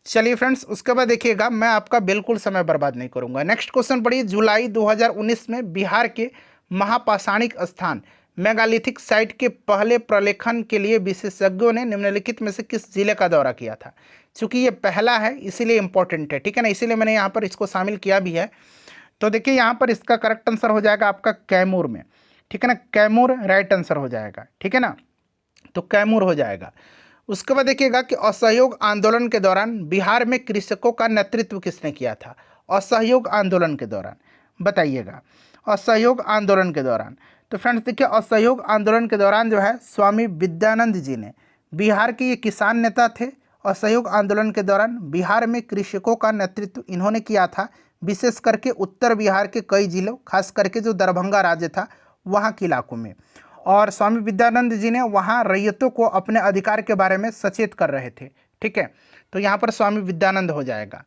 चलिए फ्रेंड्स उसके बाद देखिएगा, मैं आपका बिल्कुल समय बर्बाद नहीं करूंगा। नेक्स्ट क्वेश्चन पढ़िए, जुलाई 2019 में बिहार के महापाषाणिक स्थान मेगालिथिक साइट के पहले प्रलेखन के लिए विशेषज्ञों ने निम्नलिखित में से किस जिले का दौरा किया था? चूंकि ये पहला है इसीलिए इंपॉर्टेंट है, ठीक है ना, इसीलिए मैंने यहाँ पर इसको शामिल किया भी है। तो देखिए यहाँ पर इसका करेक्ट आंसर हो जाएगा आपका कैमूर में, ठीक है ना, कैमूर राइट आंसर हो जाएगा, ठीक है ना, तो कैमूर हो जाएगा। उसके बाद देखिएगा कि असहयोग आंदोलन के दौरान बिहार में कृषकों का नेतृत्व किसने किया था? असहयोग आंदोलन के दौरान बताइएगा, असहयोग आंदोलन के दौरान। तो फ्रेंड्स देखिए असहयोग आंदोलन के दौरान जो है स्वामी विद्यानंद जी ने, बिहार के ये किसान नेता थे। असहयोग आंदोलन के दौरान बिहार में कृषकों का नेतृत्व इन्होंने किया था, विशेष करके उत्तर बिहार के कई जिलों, खास करके जो दरभंगा राज्य था वहाँ के इलाकों में। और स्वामी विद्यानंद जी ने वहाँ रैयतों को अपने अधिकार के बारे में सचेत कर रहे थे, ठीक है, तो यहाँ पर स्वामी विद्यानंद हो जाएगा।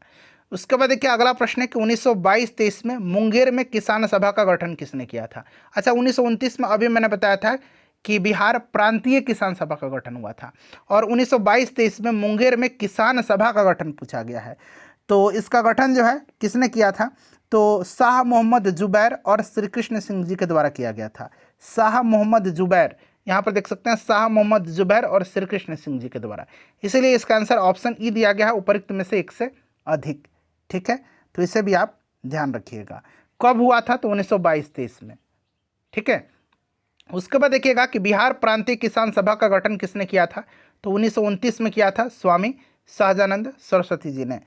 उसके बाद देखिए अगला प्रश्न है कि 1922-23 में मुंगेर में किसान सभा का गठन किसने किया था? अच्छा 1929 में अभी मैंने बताया था कि बिहार प्रांतीय किसान सभा का गठन हुआ था, और 1922-23 में मुंगेर में किसान सभा का गठन पूछा गया है। तो इसका गठन जो है किसने किया था? तो शाह मोहम्मद जुबैर और श्री कृष्ण सिंह जी के द्वारा किया गया था। शाह मोहम्मद जुबैर, यहाँ पर देख सकते हैं शाह मोहम्मद जुबैर और श्री कृष्ण सिंह जी के द्वारा, इसीलिए इसका आंसर ऑप्शन ई दिया गया है, उपरोक्त में से एक से अधिक, ठीक है, तो इसे भी आप ध्यान रखिएगा। कब हुआ था? तो 1922-23 में, ठीक है। उसके बाद देखिएगा कि बिहार प्रांतीय किसान सभा का गठन किसने किया था? तो 1929 में किया था स्वामी सहजानंद सरस्वती जी ने।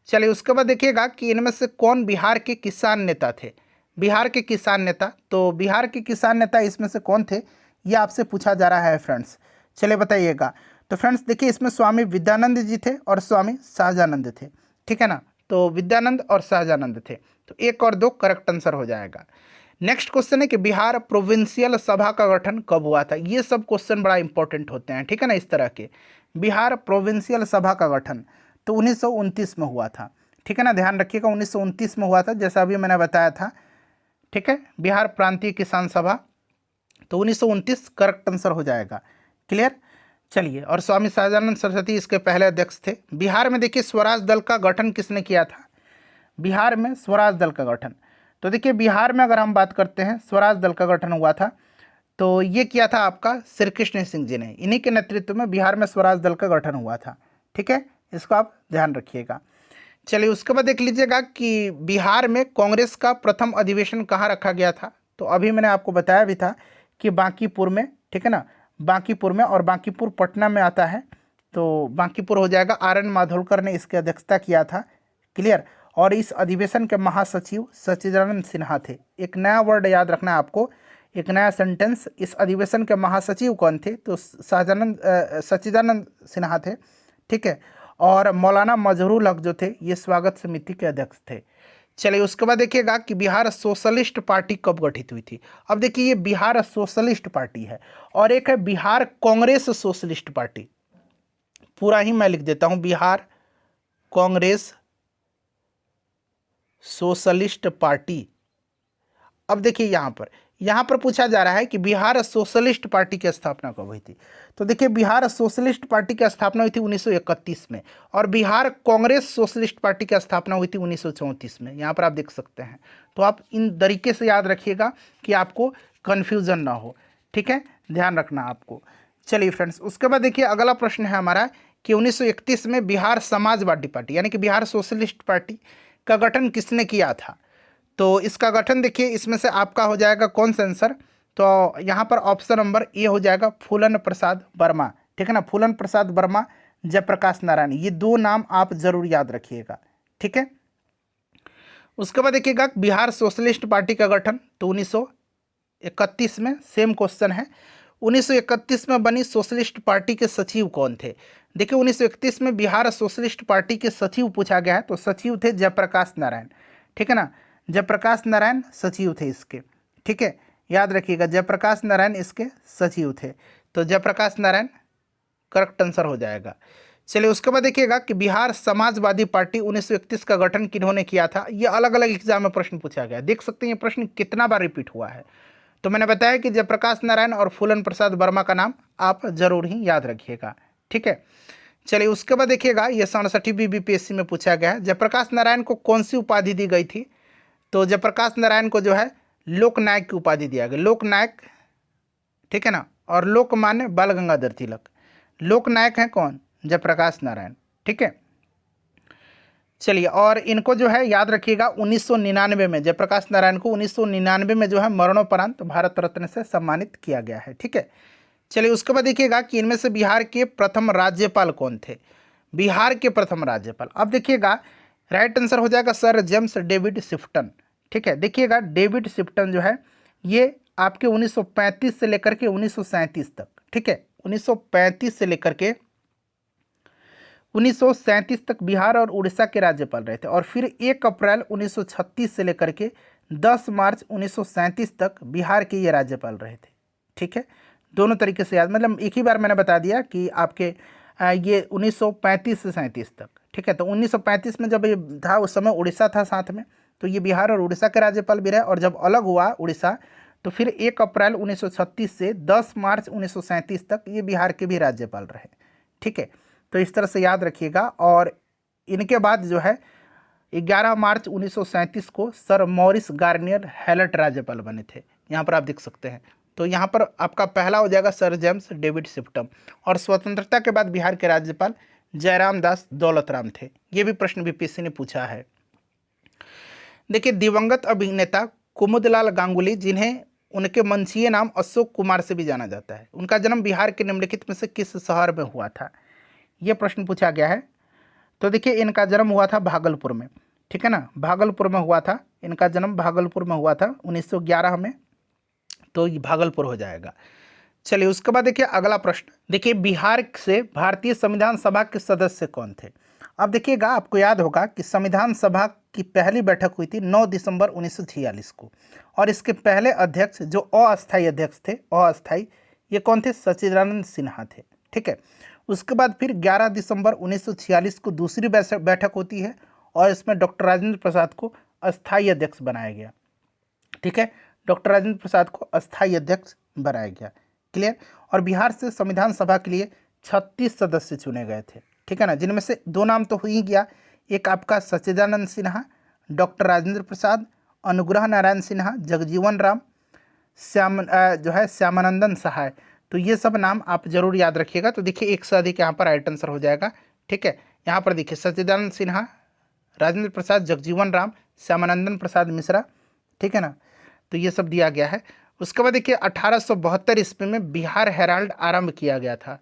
चलिए उसके बाद देखिएगा कि इनमें से कौन बिहार के किसान नेता थे? बिहार के किसान नेता, तो बिहार के किसान नेता इसमें से कौन थे ये आपसे पूछा जा रहा है फ्रेंड्स, चलिए बताइएगा। तो फ्रेंड्स देखिए इसमें स्वामी विद्यानंद जी थे और स्वामी सहजानंद थे, ठीक है ना, तो विद्यानंद और सहजानंद थे, तो 1 और 2 करेक्ट आंसर हो जाएगा। नेक्स्ट क्वेश्चन है कि बिहार प्रोविंशियल सभा का गठन कब हुआ था? ये सब क्वेश्चन बड़ा इंपॉर्टेंट होते हैं, ठीक है ना, इस तरह के। बिहार प्रोविंशियल सभा का गठन तो 1929 में हुआ था, ठीक है ना, ध्यान रखिएगा 1929 में हुआ था, जैसा अभी मैंने बताया था, ठीक है। बिहार प्रांतीय किसान सभा तो 1929 करेक्ट आंसर हो जाएगा, क्लियर। चलिए, और स्वामी सहजानंद सरस्वती इसके पहले अध्यक्ष थे। बिहार में देखिए स्वराज दल का गठन किसने किया था? बिहार में स्वराज दल का गठन, तो देखिए बिहार में अगर हम बात करते हैं स्वराज दल का गठन हुआ था, तो ये किया था आपका श्री कृष्ण सिंह जी ने, इन्हीं के नेतृत्व में बिहार में स्वराज दल का गठन हुआ था, ठीक है, इसको आप ध्यान रखिएगा। चलिए उसके बाद देख लीजिएगा कि बिहार में कांग्रेस का प्रथम अधिवेशन कहाँ रखा गया था? तो अभी मैंने आपको बताया भी था कि बांकीपुर में, ठीक है ना, बांकीपुर में, और बांकीपुर पटना में आता है, तो बांकीपुर हो जाएगा। आर एन माधोलकर ने इसकी अध्यक्षता किया था, क्लियर। और इस अधिवेशन के महासचिव सच्चिदानंद सिन्हा थे। एक नया वर्ड याद रखना है आपको, एक नया सेंटेंस, इस अधिवेशन के महासचिव कौन थे? तो सच्चिदानंद सिन्हा थे, ठीक है। और मौलाना मजहरूल हक जो थे ये स्वागत समिति के अध्यक्ष थे। चलिए उसके बाद देखिएगा कि बिहार सोशलिस्ट पार्टी कब गठित हुई थी? अब देखिए ये बिहार सोशलिस्ट पार्टी है, और एक है बिहार कांग्रेस सोशलिस्ट पार्टी, पूरा ही मैं लिख देता हूं, बिहार कांग्रेस सोशलिस्ट पार्टी। अब देखिए यहाँ पर पूछा जा रहा है कि बिहार सोशलिस्ट पार्टी की स्थापना कब हुई थी? तो देखिए बिहार सोशलिस्ट पार्टी की स्थापना हुई थी 1931 में, और बिहार कांग्रेस सोशलिस्ट पार्टी की स्थापना हुई थी 1934 में, यहाँ पर आप देख सकते हैं। तो आप इन तरीके से याद रखिएगा कि आपको कन्फ्यूज़न ना हो, ठीक है, ध्यान रखना आपको। चलिए फ्रेंड्स उसके बाद देखिए अगला प्रश्न है हमारा कि 1931 में बिहार समाजवादी पार्टी यानी कि बिहार सोशलिस्ट पार्टी का गठन किसने किया था? तो इसका गठन देखिए इसमें से आपका हो जाएगा कौन सा आंसर? तो यहाँ पर ऑप्शन नंबर ए हो जाएगा फूलन प्रसाद वर्मा, ठीक है ना, फूलन प्रसाद वर्मा, जयप्रकाश नारायण, ये 2 नाम आप जरूर याद रखिएगा, ठीक है। उसके बाद देखिएगा बिहार सोशलिस्ट पार्टी का गठन तो 1931 में, सेम क्वेश्चन है। 1931 में बनी सोशलिस्ट पार्टी के सचिव कौन थे? देखिए 1931 में बिहार सोशलिस्ट पार्टी के सचिव पूछा गया है, तो सचिव थे जयप्रकाश नारायण, ठीक है ना, जयप्रकाश नारायण सचिव थे इसके, ठीक है, याद रखिएगा जयप्रकाश नारायण इसके सचिव थे, तो जयप्रकाश नारायण करेक्ट आंसर हो जाएगा। चलिए उसके बाद देखिएगा कि बिहार समाजवादी पार्टी 1931 का गठन किन्होंने किया था? ये अलग अलग एग्जाम में प्रश्न पूछा गया, देख सकते हैं ये प्रश्न कितना बार रिपीट हुआ है। तो मैंने बताया कि जयप्रकाश नारायण और फूलन प्रसाद वर्मा का नाम आप जरूर ही याद रखिएगा, ठीक है। चलिए उसके बाद देखिएगा ये 67वीं बीपीएससी में पूछा गया है, जयप्रकाश नारायण को कौन सी उपाधि दी गई थी? तो जयप्रकाश नारायण को जो है लोकनायक की उपाधि दिया गया, लोकनायक ठीक है ना, और लोकमान्य बाल गंगाधर तिलक। लोकनायक हैं कौन? जयप्रकाश नारायण। ठीक है, चलिए, और इनको जो है याद रखिएगा 1999 में जयप्रकाश नारायण को 1999 में जो है मरणोपरांत भारत रत्न से सम्मानित किया गया है। ठीक है, चलिए उसके बाद देखिएगा कि इनमें से बिहार के प्रथम राज्यपाल कौन थे? बिहार के प्रथम राज्यपाल, अब देखिएगा राइट आंसर हो जाएगा सर जेम्स डेविड शिफ्टन। ठीक है, देखिएगा डेविड शिफ्टन जो है ये आपके 1935 से लेकर के 1937 तक, ठीक है, 1935 से लेकर के 1937 तक बिहार और उड़ीसा के राज्यपाल रहे थे, और फिर 1 अप्रैल 1936 से लेकर के 10 मार्च 1937 तक बिहार के ये राज्यपाल रहे थे। ठीक है, दोनों तरीके से याद, मतलब एक ही बार मैंने बता दिया कि आपके ये 1935 से 37 तक। ठीक है, तो 1935 में जब ये था उस समय उड़ीसा था साथ में, तो ये बिहार और उड़ीसा के राज्यपाल भी रहे, और जब अलग हुआ उड़ीसा तो फिर 1 अप्रैल 1936 से 10 मार्च 1937 तक ये बिहार के भी राज्यपाल रहे। ठीक है, तो इस तरह से याद रखिएगा। और इनके बाद जो है 11 मार्च 1937 को सर मॉरिस गार्नियर हैलट राज्यपाल बने थे, यहाँ पर आप देख सकते हैं। तो यहाँ पर आपका पहला हो जाएगा सर जेम्स डेविड शिफ्टम। और स्वतंत्रता के बाद बिहार के राज्यपाल जयराम दास दौलत राम थे। ये भी प्रश्न बीपीएससी ने पूछा है। देखिए, दिवंगत अभिनेता कुमुदलाल गांगुली, जिन्हें उनके मंचीय नाम अशोक कुमार से भी जाना जाता है, उनका जन्म बिहार के निम्नलिखित में से किस शहर में हुआ था? ये प्रश्न पूछा गया है। तो देखिए, इनका जन्म हुआ था भागलपुर में। ठीक है ना, भागलपुर में हुआ था, इनका जन्म भागलपुर में हुआ था 1911 में, तो ये भागलपुर हो जाएगा। चलिए उसके बाद देखिए अगला प्रश्न, देखिए बिहार से भारतीय संविधान सभा के सदस्य कौन थे? अब देखिएगा, आपको याद होगा कि संविधान सभा की पहली बैठक हुई थी 9 दिसंबर 1946 को, और इसके पहले अध्यक्ष जो अस्थायी अध्यक्ष थे, अस्थायी, ये कौन थे? सच्चिदानंद सिन्हा थे। ठीक है, उसके बाद फिर 11 दिसंबर 1946 को दूसरी बैठक होती है, और इसमें डॉक्टर राजेंद्र प्रसाद को अस्थायी अध्यक्ष बनाया गया। ठीक है, डॉक्टर राजेंद्र प्रसाद को अस्थायी अध्यक्ष बनाया गया। क्लियर? और बिहार से संविधान सभा के लिए 36 सदस्य चुने गए थे। ठीक है ना, जिनमें से 2 नाम तो हो ही गया, एक आपका सच्चिदानंद सिन्हा, डॉक्टर राजेंद्र प्रसाद, अनुग्रह नारायण सिन्हा, जगजीवन राम, जो है श्यामानंदन सहाय। तो ये सब नाम आप जरूर याद रखिएगा। तो देखिए, एक से अधिक यहाँ पर राइट आंसर हो जाएगा। ठीक है, यहाँ पर देखिए सच्चिदानंद सिन्हा, राजेंद्र प्रसाद, जगजीवन राम, श्यामानंदन प्रसाद मिश्रा। ठीक है ना, तो ये सब दिया गया है। उसके बाद देखिए 1872 ईस्वी में बिहार हेराल्ड आरंभ किया गया था।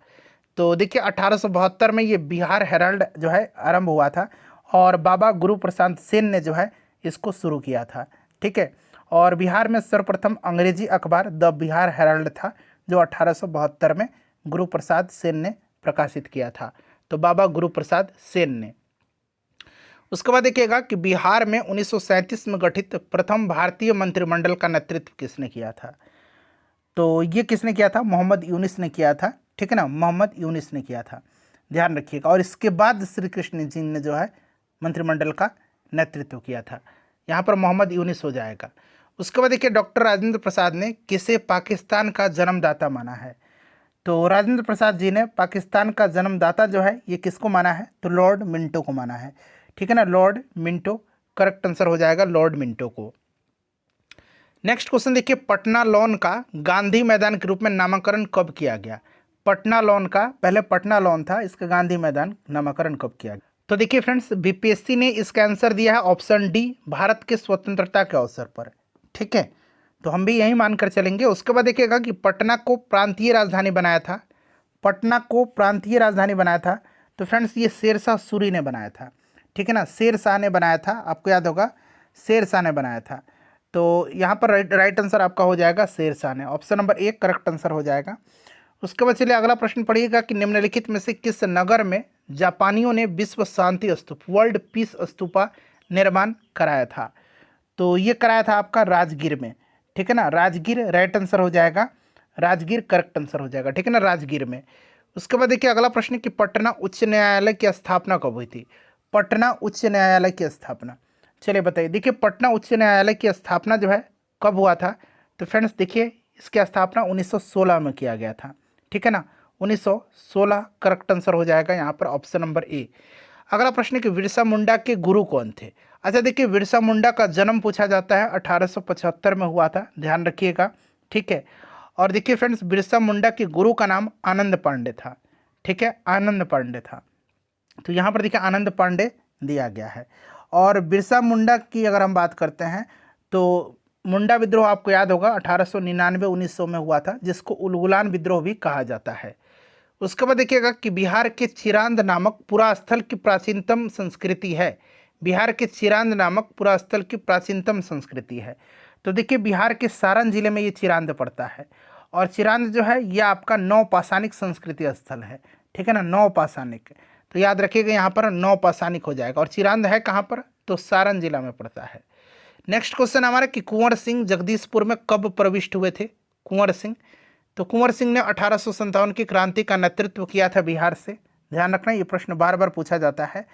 तो देखिए 1872 में ये बिहार हेराल्ड जो है आरंभ हुआ था, और बाबा गुरु प्रसाद सेन ने जो है इसको शुरू किया था। ठीक है, और बिहार में सर्वप्रथम अंग्रेजी अखबार द बिहार हेराल्ड था, जो 1872 में गुरु प्रसाद सेन ने प्रकाशित किया था। तो बाबा गुरु प्रसाद सेन ने। उसके बाद देखिएगा कि बिहार में 1937 में गठित प्रथम भारतीय मंत्रिमंडल का नेतृत्व किसने किया था? तो ये किसने किया था? मोहम्मद यूनिस ने किया था। ठीक है ना, मोहम्मद यूनिस ने किया था, ध्यान रखिएगा। और इसके बाद श्री कृष्ण जी ने जो है मंत्रिमंडल का नेतृत्व किया था, यहाँ पर मोहम्मद यूनिस हो जाएगा। उसके बाद देखिए डॉक्टर राजेंद्र प्रसाद ने किसे पाकिस्तान का जन्मदाता माना है? तो राजेंद्र प्रसाद जी ने पाकिस्तान का जन्मदाता जो है ये किसको माना है? तो लॉर्ड मिंटो को माना है। ठीक है ना, लॉर्ड मिंटो, करेक्ट आंसर हो जाएगा लॉर्ड मिंटो को। नेक्स्ट क्वेश्चन देखिए, पटना लॉन का गांधी मैदान के रूप में नामकरण कब किया गया? पटना लॉन का, पहले पटना लॉन था, इसका गांधी मैदान नामकरण कब किया गया? तो देखिए फ्रेंड्स, बीपीएससी ने इसका आंसर दिया है ऑप्शन डी, भारत के स्वतंत्रता के अवसर पर। ठीक है, तो हम भी यही मानकर चलेंगे। उसके बाद देखिएगा कि पटना को प्रांतीय राजधानी बनाया था, पटना को प्रांतीय राजधानी बनाया था, तो फ्रेंड्स ये शेरशाह सूरी ने बनाया था। ठीक है ना, शेरशाह ने बनाया था, आपको याद होगा शेरशाह ने बनाया था। तो यहाँ पर राइट आंसर आपका हो जाएगा शेरशाह ने, ऑप्शन नंबर 1 करेक्ट आंसर हो जाएगा। उसके बाद चलिए अगला प्रश्न पढ़िएगा कि निम्नलिखित में से किस नगर में जापानियों ने विश्व शांति स्तूप, वर्ल्ड पीस स्तूपा निर्माण कराया था? तो ये कराया था आपका राजगीर में। ठीक है ना, राजगीर राइट आंसर हो जाएगा, राजगीर करेक्ट आंसर हो जाएगा। ठीक है ना, राजगीर में। उसके बाद देखिए अगला प्रश्न कि पटना उच्च न्यायालय की स्थापना कब हुई थी? पटना उच्च न्यायालय की स्थापना, चलिए बताइए। देखिए पटना उच्च न्यायालय की स्थापना जो है कब हुआ था? तो फ्रेंड्स देखिए, इसकी स्थापना 1916 में किया गया था। ठीक है ना, 1916 करेक्ट आंसर हो जाएगा यहाँ पर, ऑप्शन नंबर ए। अगला प्रश्न है कि बिरसा मुंडा के गुरु कौन थे? अच्छा देखिए, बिरसा मुंडा का जन्म पूछा जाता है 1875 में हुआ था, ध्यान रखिएगा। ठीक है, और देखिए फ्रेंड्स, बिरसा मुंडा के गुरु का नाम आनंद पांडे था। ठीक है, आनंद पांडे था। तो यहाँ पर देखिए आनंद पांडे दिया गया है। और बिरसा मुंडा की अगर हम बात करते हैं तो मुंडा विद्रोह आपको याद होगा 1899-1900 में हुआ था, जिसको उलगुलान विद्रोह भी कहा जाता है। उसके बाद देखिएगा कि बिहार के चिरांद नामक पुरास्थल की प्राचीनतम संस्कृति है। बिहार के चिरांद नामक पुरास्थल की प्राचीनतम संस्कृति है। तो देखिए बिहार के सारण जिले में ये चिरांद पड़ता है। और चिरांद जो है ये आपका नवपाषाणिक संस्कृति स्थल है। ठीक है ना, नवपाषाणिक। तो याद रखिएगा यहाँ पर नवपाषाणिक हो जाएगा। और चिरांद है कहाँ पर, तो सारण जिला में पड़ता है। नेक्स्ट क्वेश्चन हमारा कि कुंवर सिंह जगदीशपुर में कब प्रविष्ट हुए थे। कुंवर सिंह, तो कुंवर सिंह ने 1857 की क्रांति का नेतृत्व किया था बिहार से। ध्यान रखना, ये प्रश्न बार बार पूछा जाता है।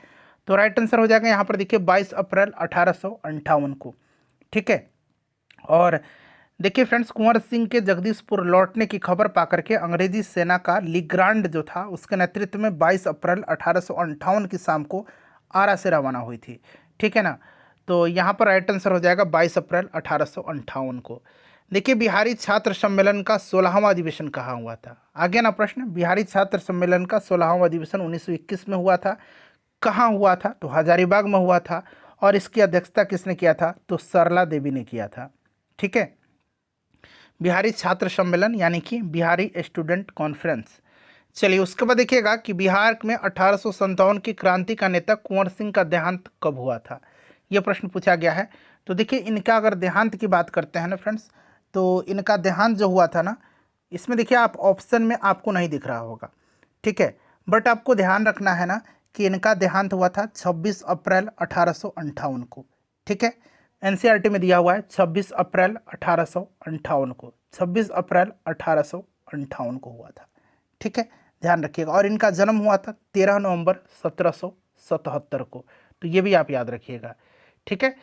तो राइट आंसर हो जाएगा यहाँ पर देखिए 22 अप्रैल 1858 को। ठीक है। और देखिए फ्रेंड्स, कुंवर सिंह के जगदीशपुर लौटने की खबर पाकर के अंग्रेजी सेना का लिग्रांड जो था उसके नेतृत्व में 22 अप्रैल 1858 की शाम को आरा से रवाना हुई थी। ठीक है ना, तो यहाँ पर राइट आंसर हो जाएगा 22 अप्रैल 1858 को। देखिए बिहारी छात्र सम्मेलन का 16वां अधिवेशन कहाँ हुआ था। आगे ना प्रश्न, बिहारी छात्र सम्मेलन का 16वां अधिवेशन 1921 में हुआ था। कहाँ हुआ था, तो हजारीबाग में हुआ था। और इसकी अध्यक्षता किसने किया था, तो सरला देवी ने किया था। ठीक है, बिहारी छात्र सम्मेलन यानी कि बिहारी स्टूडेंट कॉन्फ्रेंस। चलिए उसके बाद देखिएगा कि बिहार में 1857 की क्रांति का नेता कुंवर सिंह का देहांत कब हुआ था, यह प्रश्न पूछा गया है। तो देखिए इनका अगर देहांत की बात करते हैं ना फ्रेंड्स, तो इनका देहांत जो हुआ था ना, इसमें देखिए आप ऑप्शन में आपको नहीं दिख रहा होगा। ठीक है, बट आपको ध्यान रखना है ना कि इनका देहांत हुआ था 26 अप्रैल 1858 को। ठीक है, एनसीईआरटी में दिया हुआ है 26 अप्रैल 1858 को। 26 अप्रैल 1858 को हुआ था। ठीक है, ध्यान रखिएगा। और इनका जन्म हुआ था 13 नवंबर 1777 को। तो ये भी आप याद रखिएगा। ठीक है,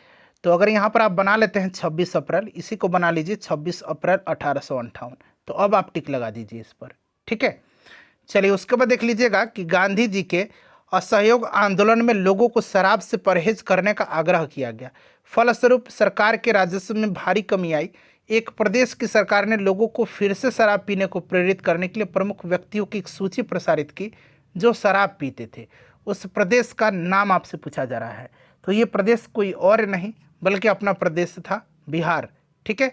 तो अगर यहाँ पर आप बना लेते हैं 26 अप्रैल, इसी को बना लीजिए 26 अप्रैल 1858। तो अब आप टिक लगा दीजिए इस पर। ठीक है, चलिए उसके बाद देख लीजिएगा कि गांधी जी के असहयोग आंदोलन में लोगों को शराब से परहेज करने का आग्रह किया गया। फलस्वरूप सरकार के राजस्व में भारी कमी आई। एक प्रदेश की सरकार ने लोगों को फिर से शराब पीने को प्रेरित करने के लिए प्रमुख व्यक्तियों की एक सूची प्रसारित की जो शराब पीते थे। उस प्रदेश का नाम आपसे पूछा जा रहा है। तो ये प्रदेश कोई और नहीं बल्कि अपना प्रदेश था बिहार। ठीक है,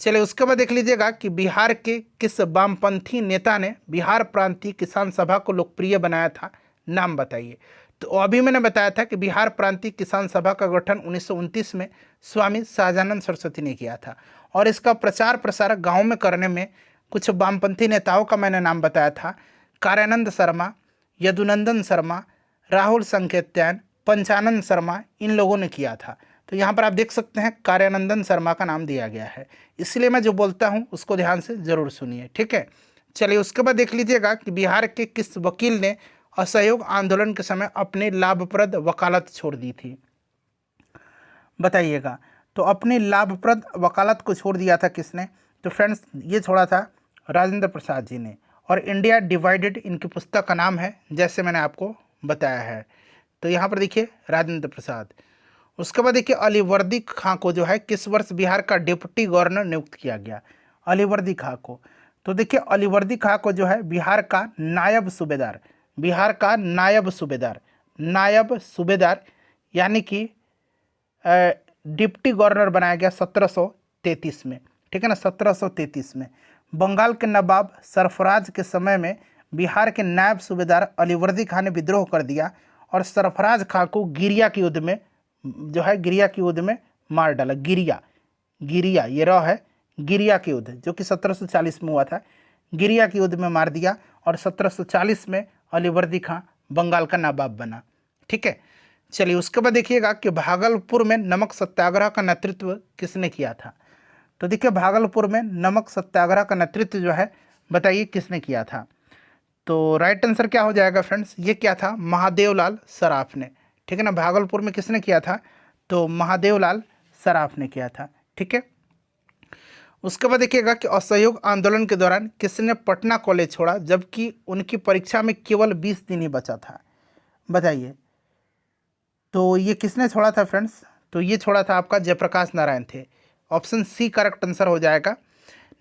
चलिए उसके बाद देख लीजिएगा कि बिहार के किस वामपंथी नेता ने बिहार प्रांतीय किसान सभा को लोकप्रिय बनाया था, नाम बताइए। तो अभी मैंने बताया था कि बिहार प्रांतीय किसान सभा का गठन 1929 में स्वामी सहजानंद सरस्वती ने किया था। और इसका प्रचार प्रसार गाँव में करने में कुछ वामपंथी नेताओं का मैंने नाम बताया था, कार्यानंद शर्मा, यदुनंदन शर्मा, राहुल संकेत्यायन, पंचानंद शर्मा, इन लोगों ने किया था। तो यहाँ पर आप देख सकते हैं कार्यानंदन शर्मा का नाम दिया गया है, इसलिए मैं जो बोलता हूँ उसको ध्यान से ज़रूर सुनिए। ठीक है, चलिए उसके बाद देख लीजिएगा कि बिहार के किस वकील ने असहयोग आंदोलन के समय अपनी लाभप्रद वकालत छोड़ दी थी, बताइएगा। तो अपनी लाभप्रद वकालत को छोड़ दिया था किसने, तो फ्रेंड्स ये छोड़ा था राजेंद्र प्रसाद जी ने। और इंडिया डिवाइडेड इनकी पुस्तक का नाम है, जैसे मैंने आपको बताया है। तो यहाँ पर देखिए राजेंद्र प्रसाद। उसके बाद देखिए अलीवर्दी खां को जो है किस वर्ष बिहार का डिप्टी गवर्नर नियुक्त किया गया, अलीवर्दी खां को। तो देखिए अलीवर्दी खां को जो है बिहार का नायब सूबेदार, बिहार का नायब सूबेदार, नायब सूबेदार यानी कि डिप्टी गवर्नर बनाया गया 1733 में। ठीक है ना, 1733 में। बंगाल के नवाब सरफराज के समय में बिहार के नायब सूबेदार अलीवर्दी खां ने विद्रोह कर दिया और सरफराज खां को गिरिया के युद्ध में जो है गिरिया के युद्ध में मार डाला। गिरिया, गिरिया ये रॉ है, गिरिया के युद्ध जो कि 1740 में हुआ था, गिरिया के युद्ध में मार दिया। और 1740 में अलीवर्दी खां बंगाल का नवाब बना। ठीक है, चलिए उसके बाद देखिएगा कि भागलपुर में नमक सत्याग्रह का नेतृत्व किसने किया था। तो देखिए भागलपुर में नमक सत्याग्रह का नेतृत्व जो है बताइए किसने किया था। तो राइट आंसर क्या हो जाएगा फ्रेंड्स, ये क्या था, महादेवलाल सराफ ने। ठीक है ना, भागलपुर में किसने किया था, तो महादेवलाल सराफ ने किया था। ठीक है, उसके बाद देखिएगा कि असहयोग आंदोलन के दौरान किसने पटना कॉलेज छोड़ा जबकि उनकी परीक्षा में केवल 20 दिन ही बचा था, बताइए। तो ये किसने छोड़ा था फ्रेंड्स, तो ये छोड़ा था आपका जयप्रकाश नारायण थे। ऑप्शन सी करेक्ट आंसर हो जाएगा।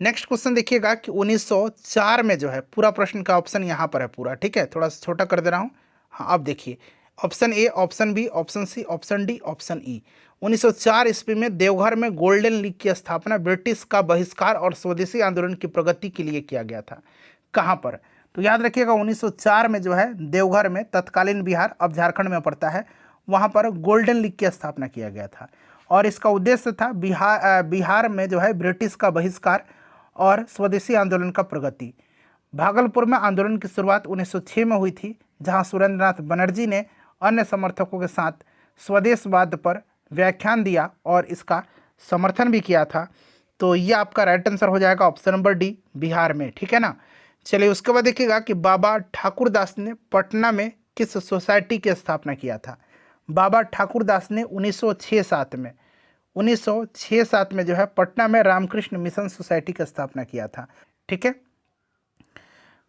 नेक्स्ट क्वेश्चन देखिएगा कि 1904 में जो है, पूरा प्रश्न का ऑप्शन यहाँ पर है पूरा, ठीक है, थोड़ा सा छोटा कर दे रहा हूँ। हाँ अब देखिए, option A, option B, option C, option D, option E. 1904 ईस्वी में देवघर में गोल्डन लीग की स्थापना ब्रिटिश का बहिष्कार और स्वदेशी आंदोलन की प्रगति के लिए किया गया था। कहाँ पर? तो याद रखिएगा 1904 में जो है देवघर में, तत्कालीन बिहार अब झारखंड में पड़ता है, वहाँ पर गोल्डन लीग की स्थापना किया गया था और इसका उद्देश्य था बिहार में जो है ब्रिटिश का बहिष्कार और स्वदेशी आंदोलन का प्रगति। भागलपुर में आंदोलन की शुरुआत 1906 में हुई थी, जहां सुरेंद्रनाथ बनर्जी ने अन्य समर्थकों के साथ स्वदेशवाद पर व्याख्यान दिया और इसका समर्थन भी किया था। तो ये आपका राइट आंसर हो जाएगा ऑप्शन नंबर डी, बिहार में, ठीक है ना। चलिए उसके बाद देखिएगा कि बाबा ठाकुरदास ने पटना में किस सोसाइटी की स्थापना किया था। बाबा ठाकुरदास ने 1906-7 में जो है पटना में रामकृष्ण मिशन सोसाइटी की स्थापना किया था, ठीक है।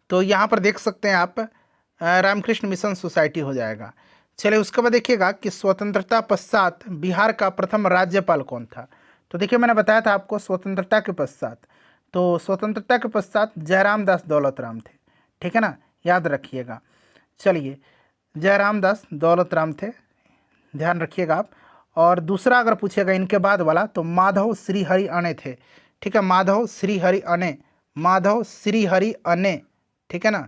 तो यहाँ पर देख सकते हैं आप, रामकृष्ण मिशन सोसाइटी हो जाएगा। चलिए उसके बाद देखिएगा कि स्वतंत्रता पश्चात बिहार का प्रथम राज्यपाल कौन था। तो देखिए मैंने बताया था आपको स्वतंत्रता के पश्चात, तो स्वतंत्रता के पश्चात जयराम दास दौलत राम थे, ठीक है ना, याद रखिएगा। चलिए जयराम दास दौलत राम थे, ध्यान रखिएगा आप। और दूसरा अगर पूछेगा इनके बाद वाला तो माधव श्रीहरि अणे थे, ठीक है, माधव श्रीहरि अणे, माधव श्रीहरि अणे, ठीक है ना।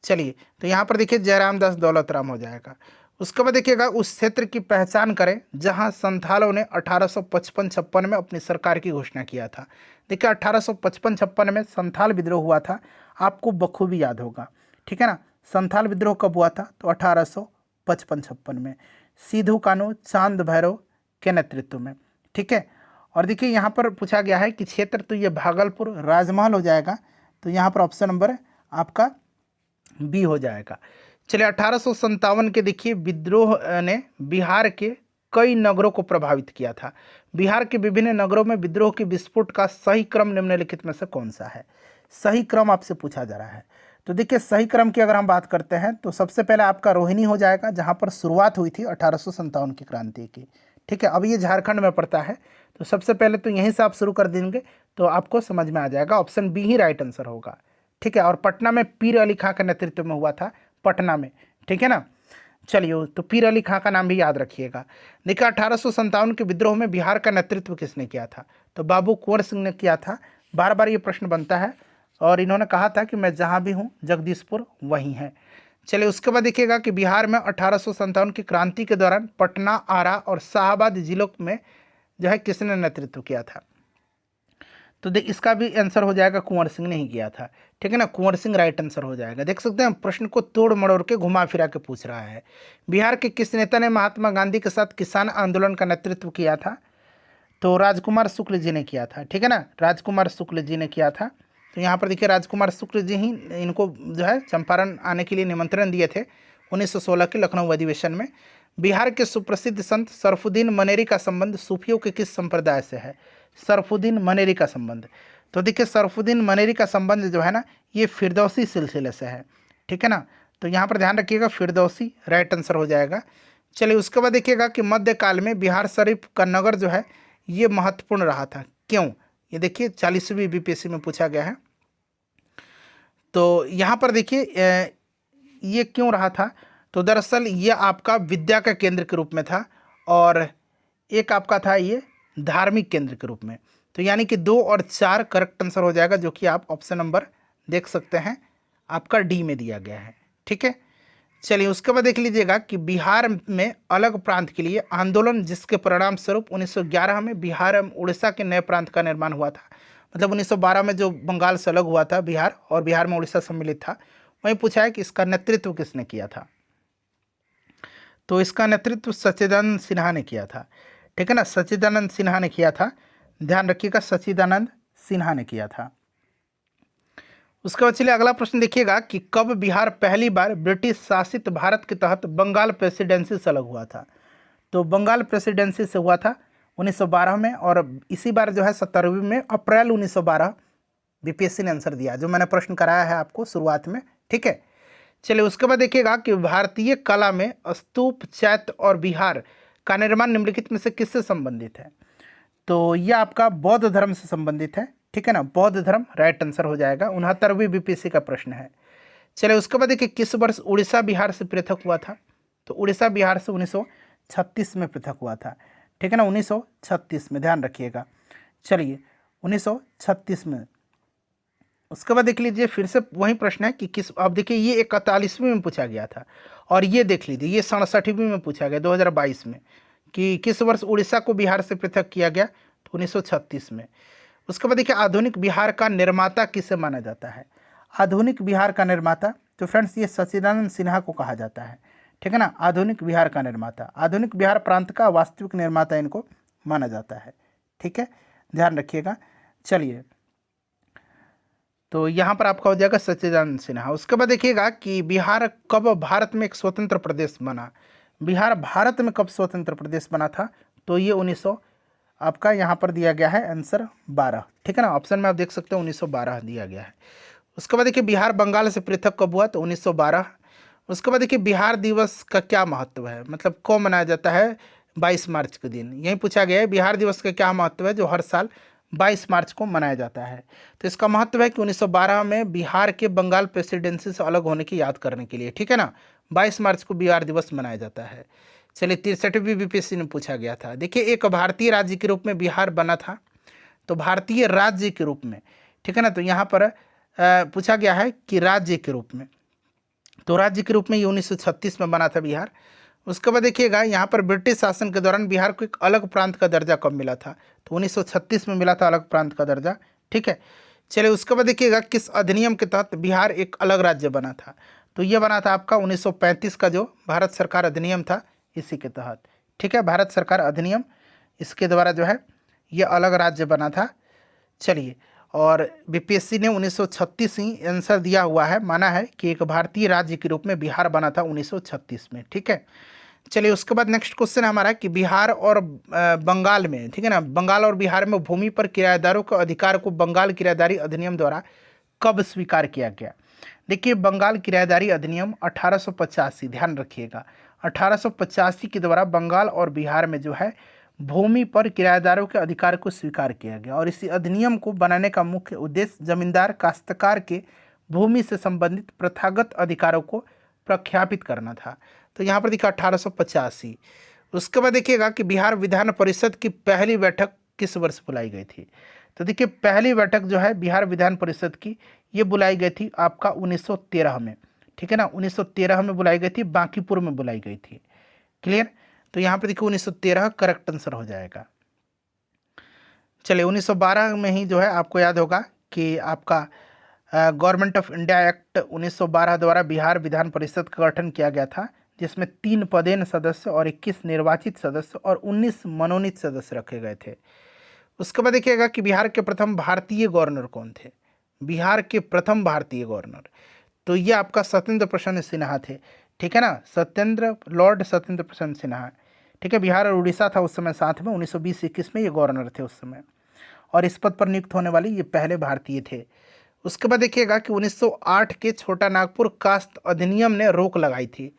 चलिए तो यहाँ पर देखिए जयराम दास दौलत राम हो जाएगा। उसके बाद देखिएगा उस क्षेत्र की पहचान करें जहाँ संथालों ने 1855-56 में अपनी सरकार की घोषणा किया था। देखिए 1855-56 में संथाल विद्रोह हुआ था, आपको बखूबी याद होगा, ठीक है ना। संथाल विद्रोह कब हुआ था? तो 1855-56 में, सिद्धू कान्हू चांद भैरव के नेतृत्व में, ठीक है। और देखिए यहाँ पर पूछा गया है कि क्षेत्र, तो ये भागलपुर राजमहल हो जाएगा, तो यहाँ पर ऑप्शन नंबर आपका बी हो जाएगा। चलिए 1857 के देखिए विद्रोह ने बिहार के कई नगरों को प्रभावित किया था। बिहार के विभिन्न नगरों में विद्रोह के विस्फोट का सही क्रम निम्नलिखित में से कौन सा है? सही क्रम आपसे पूछा जा रहा है। तो देखिए सही क्रम की अगर हम बात करते हैं तो सबसे पहले आपका रोहिणी हो जाएगा, जहाँ पर शुरुआत हुई थी 1857 की क्रांति की, ठीक है। अब ये झारखंड में पड़ता है, तो सबसे पहले तो यहीं से आप शुरू कर देंगे तो आपको समझ में आ जाएगा, ऑप्शन बी ही राइट आंसर होगा, ठीक है। और पटना में पीर अली खां के नेतृत्व में हुआ था, पटना में, ठीक है ना। चलिए तो पीर अली खां का नाम भी याद रखिएगा। देखिए 1857 के विद्रोह में बिहार का नेतृत्व किसने किया था? तो बाबू कुंवर सिंह ने किया था। बार बार ये प्रश्न बनता है और इन्होंने कहा था कि मैं जहाँ भी हूँ जगदीशपुर वहीं है। चलिए उसके बाद देखिएगा कि बिहार में 1857 की क्रांति के दौरान पटना, आरा और शाहाबाद जिलों में जो है किसने नेतृत्व किया था? तो देख इसका भी आंसर हो जाएगा कुंवर सिंह ने ही किया था, ठीक है ना, कुंवर सिंह राइट आंसर हो जाएगा। देख सकते हैं प्रश्न को तोड़ मड़ोड़ के घुमा फिरा के पूछ रहा है। बिहार के किस नेता ने महात्मा गांधी के साथ किसान आंदोलन का नेतृत्व किया था? तो राजकुमार शुक्ल जी ने किया था, ठीक है ना, राजकुमार शुक्ल जी ने किया था। तो यहाँ पर देखिए राजकुमार शुक्ल जी ही इनको जो है चंपारण आने के लिए निमंत्रण दिए थे 1916 के लखनऊ अधिवेशन में। बिहार के सुप्रसिद्ध संत सरफुद्दीन मनेरी का संबंध सूफियों के किस संप्रदाय से है? सरफुद्दीन मनेरी का संबंध, तो देखिए सरफुद्दीन मनेरी का संबंध जो है ना ये फिरदौसी सिलसिले से है, ठीक है ना। तो यहाँ पर ध्यान रखिएगा फिरदौसी राइट आंसर हो जाएगा। चलिए उसके बाद देखिएगा कि मध्यकाल में बिहार शरीफ का नगर जो है ये महत्वपूर्ण रहा था, क्यों? ये देखिए 40वीं बीपीएससी में पूछा गया है। तो यहाँ पर देखिए ये क्यों रहा था? तो दरअसल ये आपका विद्या का केंद्र के रूप में था और एक आपका था ये धार्मिक केंद्र के रूप में। तो यानी कि 2 और 4 करेक्ट आंसर हो जाएगा, जो कि आप ऑप्शन नंबर देख सकते हैं आपका डी में दिया गया है, ठीक है। चलिए उसके बाद देख लीजिएगा कि बिहार में अलग प्रांत के लिए आंदोलन, जिसके परिणाम स्वरूप 1911 में बिहार एवं उड़ीसा के नए प्रांत का निर्माण हुआ था। मतलब 1912 में जो बंगाल से अलग हुआ था बिहार और बिहार में उड़ीसा सम्मिलित था, वहीं पूछा है कि इसका नेतृत्व किसने किया था? तो इसका नेतृत्व सच्चिदानंद सिन्हा ने किया था, ठीक है ना, सच्चिदानंद सिन्हा ने किया था, ध्यान रखिएगा सच्चिदानंद सिन्हा ने किया था। उसके बाद चलिए अगला प्रश्न देखिएगा कि कब बिहार पहली बार ब्रिटिश शासित भारत के तहत बंगाल प्रेसिडेंसी से अलग हुआ था? तो बंगाल प्रेसिडेंसी से हुआ था 1912 में, और इसी बार जो है 17वीं में अप्रैल 1912 बीपीएससी ने आंसर दिया, जो मैंने प्रश्न कराया है आपको शुरुआत में, ठीक है। चलिए उसके बाद देखिएगा कि भारतीय कला में स्तूप, चैत्य और विहार का निर्माण निम्नलिखित में से किससे संबंधित है? तो यह आपका बौद्ध धर्म से संबंधित है, ठीक है ना, बौद्ध धर्म राइट आंसर हो जाएगा। 69वीं बीपीएससी का प्रश्न है। चलिए उसके बाद देखिए, किस वर्ष उड़ीसा बिहार से पृथक हुआ था? तो उड़ीसा बिहार से 1936 में पृथक हुआ था। ठीक है ना, 1936 में, ध्यान रखिएगा। चलिए 1936 में। उसके बाद देख लीजिए, फिर से वही प्रश्न है कि किस, अब देखिए ये 41वीं में पूछा गया था, और ये देख लीजिए ये 67वीं में पूछा गया 2022 में, कि किस वर्ष उड़ीसा को बिहार से पृथक किया गया? तो 1936 में। उसके बाद देखिए, आधुनिक बिहार का निर्माता किसे माना जाता है? आधुनिक बिहार का निर्माता, तो फ्रेंड्स ये सच्चिदानंद सिन्हा को कहा जाता है। ठीक है ना, आधुनिक बिहार का निर्माता, आधुनिक बिहार प्रांत का वास्तविक निर्माता इनको माना जाता है। ठीक है, ध्यान रखिएगा। चलिए, तो यहाँ पर आपका हो जाएगा सच्चिदानंद सिन्हा। उसके बाद देखिएगा कि बिहार कब भारत में एक स्वतंत्र प्रदेश बना? बिहार भारत में कब स्वतंत्र प्रदेश बना था? तो ये 1900, आपका यहाँ पर दिया गया है आंसर 12। ठीक है ना, ऑप्शन में आप देख सकते हो 1912 दिया गया है। उसके बाद देखिए, बिहार बंगाल से पृथक कब हुआ? तो 1912। उसके बाद देखिए, बिहार दिवस का क्या महत्व है, मतलब कब मनाया जाता है? 22 मार्च के दिन। यही पूछा गया है बिहार दिवस का क्या महत्व है, जो हर साल 22 मार्च को मनाया जाता है। तो इसका महत्व है कि 1912 में बिहार के बंगाल प्रेसिडेंसी से अलग होने की याद करने के लिए, ठीक है ना, 22 मार्च को बिहार दिवस मनाया जाता है। चलिए, 63वीं बीपीएससी में पूछा गया था। देखिए, एक भारतीय राज्य के रूप में बिहार बना था, तो भारतीय राज्य के रूप में, ठीक है ना, तो यहाँ पर पूछा गया है कि राज्य के रूप में, तो राज्य के रूप में ये 1936 में बना था बिहार। उसके बाद देखिएगा, यहाँ पर ब्रिटिश शासन के दौरान बिहार को एक अलग प्रांत का दर्जा कब मिला था? तो 1936 में मिला था अलग प्रांत का दर्जा। ठीक है, चलिए उसके बाद देखिएगा, किस अधिनियम के तहत बिहार एक अलग राज्य बना था? तो ये बना था आपका 1935 का जो भारत सरकार अधिनियम था, इसी के तहत। ठीक है, भारत सरकार अधिनियम, इसके द्वारा जो है ये अलग राज्य बना था। चलिए, और बीपीएससी ने 1936 ही आंसर दिया हुआ है, माना है कि एक भारतीय राज्य के रूप में बिहार बना था 1936 में। ठीक है, चलिए उसके बाद नेक्स्ट क्वेश्चन हमारा कि बिहार और बंगाल में, ठीक है ना, बंगाल और बिहार में भूमि पर किराएदारों के अधिकार को बंगाल किराएदारी अधिनियम द्वारा कब स्वीकार किया गया? देखिए, बंगाल किराएदारी अधिनियम 1885, ध्यान रखिएगा, 1885 के द्वारा बंगाल और बिहार में जो है भूमि पर किराएदारों के अधिकार को स्वीकार किया गया, और इसी अधिनियम को बनाने का मुख्य उद्देश्य जमींदार काश्तकार के भूमि से संबंधित प्रथागत अधिकारों को प्रख्यापित करना था। तो यहाँ पर देखिए 1885। उसके बाद देखिएगा कि बिहार विधान परिषद की पहली बैठक किस वर्ष बुलाई गई थी? तो देखिए, पहली बैठक जो है बिहार विधान परिषद की, ये बुलाई गई थी आपका 1913 में। ठीक है ना, 1913 में बुलाई गई थी, बांकीपुर में बुलाई गई थी। क्लियर? तो यहाँ पे देखिए 1913 करेक्ट आंसर हो जाएगा। चलिए, 1912 में ही जो है आपको याद होगा कि आपका गवर्नमेंट ऑफ इंडिया एक्ट 1912 द्वारा बिहार विधान परिषद का गठन किया गया था, जिसमें 3 पदेन सदस्य और 21 निर्वाचित सदस्य और 19 मनोनीत सदस्य रखे गए थे। उसके बाद देखिएगा कि बिहार के प्रथम भारतीय गवर्नर कौन थे? बिहार के प्रथम भारतीय गवर्नर, तो ये आपका सत्येंद्र प्रसन्न सिन्हा थे। ठीक है ना, लॉर्ड सत्येंद्र प्रसन्न सिन्हा। ठीक है, बिहार और उड़ीसा था उस समय साथ में, 1920-21 में ये गवर्नर थे उस समय, और इस पद पर नियुक्त होने वाले ये पहले भारतीय थे। उसके बाद देखिएगा कि 1908 के छोटा नागपुर कास्ट अधिनियम ने रोक लगाई थी,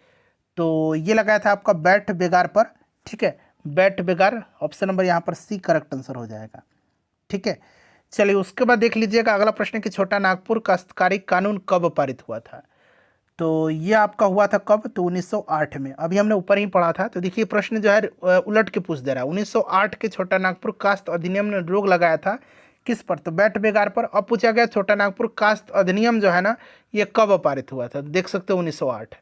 तो ये लगाया था आपका बैठ बेगार पर। ठीक है, बैठ बेगार, ऑप्शन नंबर यहाँ पर सी करेक्ट आंसर हो जाएगा। ठीक है, चलिए उसके बाद देख लीजिएगा अगला प्रश्न कि छोटा नागपुर काश्तकारी कानून कब पारित हुआ था? तो ये आपका हुआ था कब? तो 1908 में। अभी हमने ऊपर ही पढ़ा था, तो देखिए प्रश्न जो है उलट के पूछ दे रहा है। 1908 के छोटा नागपुर कास्ट अधिनियम ने रोक लगाया था किस पर? तो बैठ बेगार पर। अब पूछा गया छोटा नागपुर कास्ट अधिनियम जो है ना, ये कब पारित हुआ था? देख सकते हो 1908।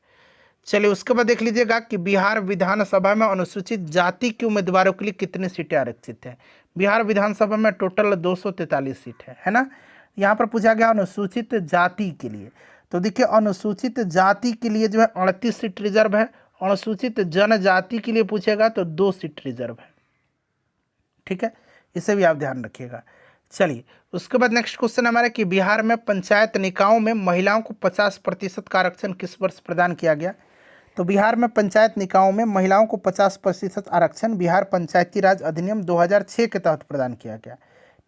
चलिए उसके बाद देख लीजिएगा कि बिहार विधानसभा में अनुसूचित जाति के उम्मीदवारों के लिए कितनी सीटें आरक्षित हैं? बिहार विधानसभा में टोटल 243 सीट है ना। यहाँ पर पूछा गया अनुसूचित जाति के लिए, तो देखिए अनुसूचित जाति के लिए जो है 38 सीट रिजर्व है, अनुसूचित जनजाति के लिए पूछेगा तो 2 सीट रिजर्व है। ठीक है, इसे भी आप ध्यान रखिएगा। चलिए उसके बाद नेक्स्ट क्वेश्चन हमारा कि बिहार में पंचायत निकायों में महिलाओं को 50% का आरक्षण किस वर्ष प्रदान किया गया? तो बिहार में पंचायत निकायों में महिलाओं को 50% आरक्षण बिहार पंचायती राज अधिनियम 2006 के तहत प्रदान किया गया।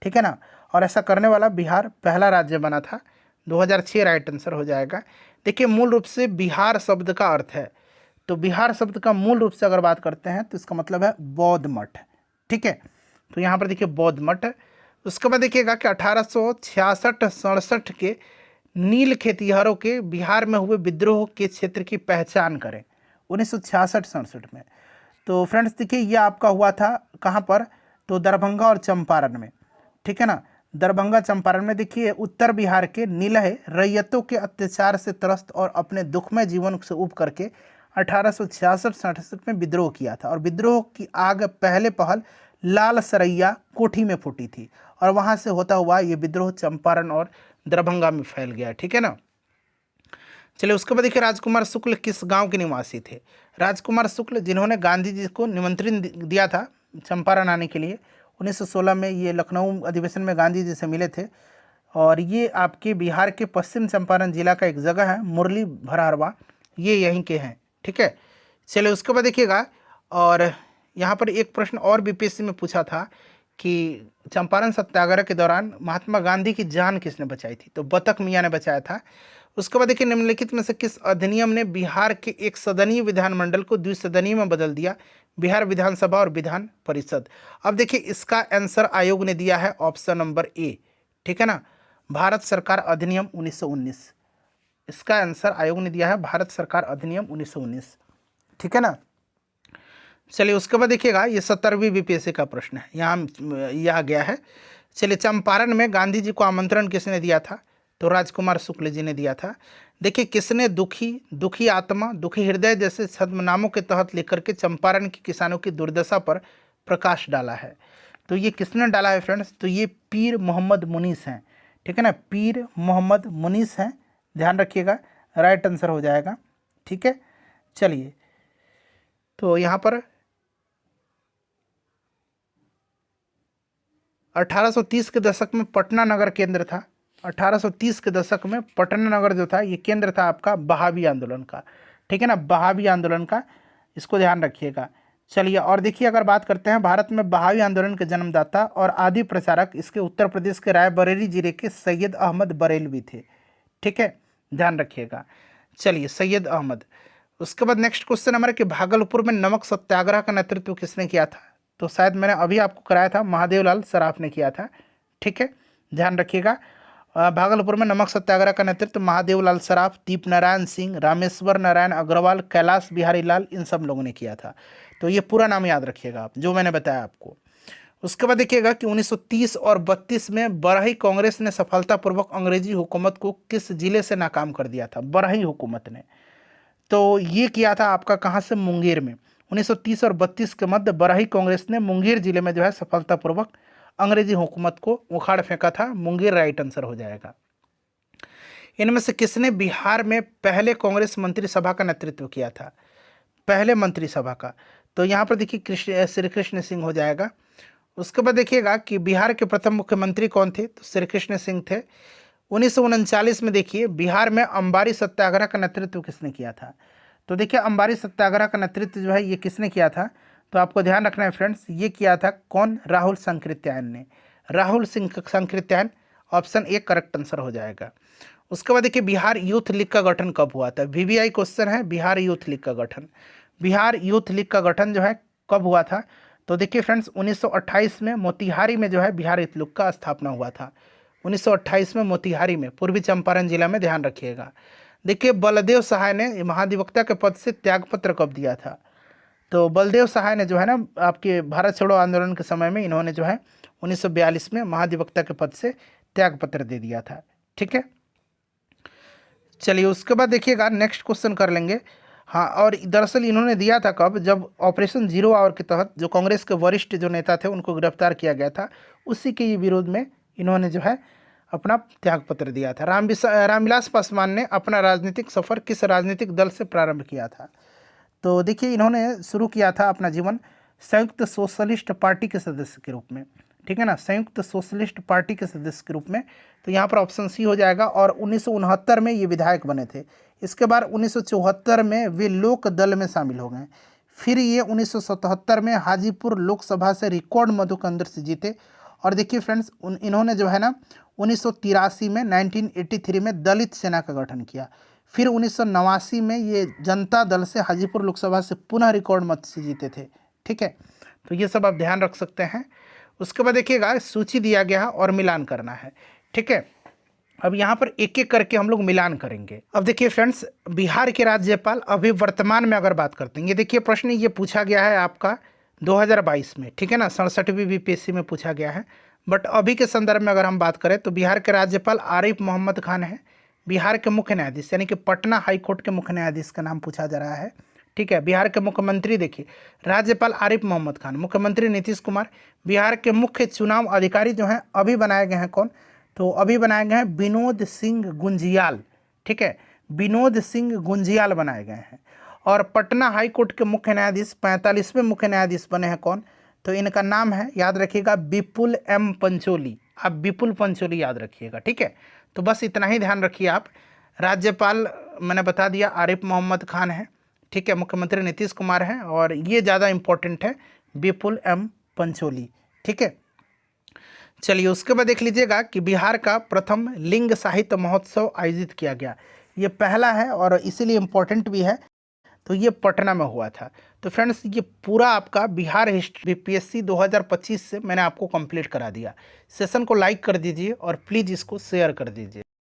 ठीक है ना, और ऐसा करने वाला बिहार पहला राज्य बना था। 2006 राइट आंसर हो जाएगा। देखिए, मूल रूप से बिहार शब्द का अर्थ है, तो बिहार शब्द का मूल रूप से अगर बात करते हैं तो इसका मतलब है बौद्ध मठ। ठीक है, तो यहाँ पर देखिए बौद्ध मठ। उसके बाद देखिएगा कि 1866-67 के नील खेतिहरों के बिहार में हुए विद्रोह के क्षेत्र की पहचान करें। 1966-67 में। तो फ्रेंड्स देखिए ये आपका हुआ था कहाँ पर, तो दरभंगा और चंपारण में, ठीक है ना। दरभंगा चंपारण में देखिए उत्तर बिहार के नीलह रैयतों के अत्याचार से त्रस्त और अपने दुखमय जीवन से उब करके 1866-67 में विद्रोह किया था। और विद्रोह की आग पहले पहल लाल सरैया कोठी में फूटी थी और वहां से होता हुआ ये विद्रोह चंपारण और दरभंगा में फैल गया, ठीक है ना। चलिए उसके बाद देखिए राजकुमार शुक्ल किस गांव के निवासी थे। राजकुमार शुक्ल जिन्होंने गांधी जी को निमंत्रण दिया था चंपारण आने के लिए, 1916 में ये लखनऊ अधिवेशन में गांधी जी से मिले थे। और ये आपके बिहार के पश्चिम चंपारण जिला का एक जगह है मुरली भरारवा, ये यहीं के हैं, ठीक है। चलिए उसके बाद देखिएगा, और यहाँ पर एक प्रश्न और बीपीएससी में पूछा था कि चंपारण सत्याग्रह के दौरान महात्मा गांधी की जान किसने बचाई थी, तो बतख मियाँ ने बचाया था। उसके बाद देखिए निम्नलिखित में से किस अधिनियम ने बिहार के एक सदनीय विधानमंडल को द्विसदनीय में बदल दिया। बिहार विधानसभा और विधान परिषद। अब देखिए इसका आंसर आयोग ने दिया है ऑप्शन नंबर ए, ठीक है ना, भारत सरकार अधिनियम 1919। इसका आंसर आयोग ने दिया है भारत सरकार अधिनियम 1919, ठीक है ना। चलिए उसके बाद देखिएगा ये 17वीं बीपीएससी का प्रश्न है, यहाँ यह गया है। चलिए चंपारण में गांधी जी को आमंत्रण किसने दिया था, तो राजकुमार शुक्ल जी ने दिया था। देखिए किसने दुखी आत्मा दुखी हृदय जैसे छद्मनामों के तहत लेकर के चंपारण के किसानों की दुर्दशा पर प्रकाश डाला है, तो ये किसने डाला है फ्रेंड्स, तो ये पीर मोहम्मद मुनीस हैं, ठीक है ना, पीर मोहम्मद मुनीस हैं, ध्यान रखिएगा, राइट आंसर हो जाएगा, ठीक है। चलिए तो यहाँ पर 1830 के दशक में पटना नगर केंद्र था। 1830 के दशक में पटना नगर जो था ये केंद्र था आपका बहावी आंदोलन का, ठीक है ना, बहावी आंदोलन का, इसको ध्यान रखिएगा। चलिए और देखिए अगर बात करते हैं भारत में बहावी आंदोलन के जन्मदाता और आदि प्रचारक इसके उत्तर प्रदेश के रायबरेली जिले के सैयद अहमद बरेलवी थे, ठीक है, ध्यान रखिएगा। चलिए सैयद अहमद। उसके बाद नेक्स्ट क्वेश्चन हमारे कि भागलपुर में नमक सत्याग्रह का नेतृत्व किसने किया था, तो शायद मैंने अभी आपको कराया था, महादेवलाल सराफ ने किया था, ठीक है, ध्यान रखिएगा। भागलपुर में नमक सत्याग्रह का नेतृत्व महादेवलाल सराफ, दीप नारायण सिंह, रामेश्वर नारायण अग्रवाल, कैलाश बिहारी लाल, इन सब लोगों ने किया था। तो ये पूरा नाम याद रखिएगा आप जो मैंने बताया आपको। उसके बाद देखिएगा कि 1930 और 32 में बरही कांग्रेस ने सफलतापूर्वक अंग्रेजी हुकूमत को किस जिले से नाकाम कर दिया था, बरही हुकूमत ने, तो ये किया था आपका कहाँ से, मुंगेर में। 1930 और 32 के मध्य बरही कांग्रेस ने मुंगेर जिले में जो है सफलतापूर्वक अंग्रेजी हुकूमत को उखाड़ फेंका था, मुंगेर राइट आंसर हो जाएगा। इनमें से किसने बिहार में पहले कांग्रेस मंत्रिसभा का नेतृत्व किया था, पहले मंत्रिसभा का, तो यहाँ पर देखिए श्री कृष्ण सिंह हो जाएगा। उसके बाद देखिएगा कि बिहार के प्रथम मुख्यमंत्री कौन थे, तो श्री कृष्ण सिंह थे। 1939 में देखिए बिहार में अंबारी सत्याग्रह का नेतृत्व किसने किया था, तो देखिए अंबारी सत्याग्रह का नेतृत्व जो है ये किसने किया था, तो आपको ध्यान रखना है फ्रेंड्स, ये किया था कौन, राहुल संकृत्यायन ने, Rahul Singh Sankrityayan, option A correct answer हो जाएगा। उसके बाद देखिए बिहार यूथ लीग का गठन कब हुआ था, वीवीआई क्वेश्चन है, बिहार यूथ लीग का गठन, बिहार यूथ लीग का गठन जो है कब हुआ था, तो देखिए फ्रेंड्स 1928 में मोतिहारी में जो है बिहार यूथ लीग का स्थापना हुआ था, 1928 में मोतिहारी में, पूर्वी चंपारण जिला में, ध्यान रखिएगा। देखिए बलदेव सहाय ने महाधिवक्ता के पद से त्यागपत्र कब दिया था, तो बलदेव सहाय ने जो है ना आपके भारत छोड़ो आंदोलन के समय में इन्होंने जो है 1942 में महाधिवक्ता के पद से त्यागपत्र दे दिया था, ठीक है। चलिए उसके बाद देखिएगा नेक्स्ट क्वेश्चन कर लेंगे। हाँ, और दरअसल इन्होंने दिया था कब, जब ऑपरेशन जीरो आवर के तहत जो कांग्रेस के वरिष्ठ जो नेता थे उनको गिरफ्तार किया गया था, उसी के विरोध में इन्होंने जो है अपना त्यागपत्र दिया था। रामविलास पासवान ने अपना राजनीतिक सफ़र किस राजनीतिक दल से प्रारंभ किया था, तो देखिए इन्होंने शुरू किया था अपना जीवन संयुक्त सोशलिस्ट पार्टी के सदस्य के रूप में, ठीक है ना, संयुक्त सोशलिस्ट पार्टी के सदस्य के रूप में, तो यहाँ पर ऑप्शन सी हो जाएगा। और 1969 में ये विधायक बने थे। इसके बाद 1974 में वे लोक दल में शामिल हो गए। फिर ये 1977 में हाजीपुर लोकसभा से रिकॉर्ड मतों के अंदर से जीते। और देखिए फ्रेंड्स इन्होंने जो है ना 1983 में 1983 में दलित सेना का गठन किया। फिर 1989 में ये जनता दल से हाजीपुर लोकसभा से पुनः रिकॉर्ड मत से जीते थे, ठीक है, तो ये सब आप ध्यान रख सकते हैं। उसके बाद देखिएगा सूची दिया गया है और मिलान करना है। ठीक है, अब यहाँ पर एक एक करके हम लोग मिलान करेंगे। अब देखिए फ्रेंड्स, बिहार के राज्यपाल अभी वर्तमान में अगर बात करते हैं, ये देखिए प्रश्न ये पूछा गया है आपका 2022 में, ठीक है ना, 67वीं बीपीएससी में पूछा गया है। बट अभी के संदर्भ में अगर हम बात करें तो बिहार के राज्यपाल आरिफ मोहम्मद खान है। बिहार के मुख्य न्यायाधीश यानी कि पटना हाई कोर्ट के मुख्य न्यायाधीश का नाम पूछा जा रहा है। ठीक है, बिहार के मुख्यमंत्री देखिए राज्यपाल आरिफ मोहम्मद खान, मुख्यमंत्री नीतीश कुमार। बिहार के मुख्य चुनाव अधिकारी जो हैं अभी बनाए गए हैं कौन, तो अभी बनाए गए हैं विनोद सिंह गुंजियाल। ठीक है, विनोद सिंह गुंजियाल बनाए गए हैं। और पटना हाई कोर्ट के मुख्य न्यायाधीश 45वें मुख्य न्यायाधीश बने हैं कौन, तो इनका नाम है, याद रखिएगा, विपुल एम पंचोली। आप विपुल पंचोली याद रखिएगा। ठीक है, तो बस इतना ही ध्यान रखिए आप। राज्यपाल मैंने बता दिया आरिफ मोहम्मद खान है। ठीक है, मुख्यमंत्री नीतीश कुमार हैं और ये ज़्यादा इंपॉर्टेंट है, विपुल एम पंचोली। ठीक है, चलिए उसके बाद देख लीजिएगा कि बिहार का प्रथम लिंग साहित्य महोत्सव आयोजित किया गया। ये पहला है और इसीलिए इम्पोर्टेंट भी है, तो ये पटना में हुआ था। तो फ्रेंड्स, ये पूरा आपका बिहार हिस्ट्री बीपीएससी 2025 से मैंने आपको कंप्लीट करा दिया। सेशन को लाइक कर दीजिए और प्लीज़ इसको शेयर कर दीजिए।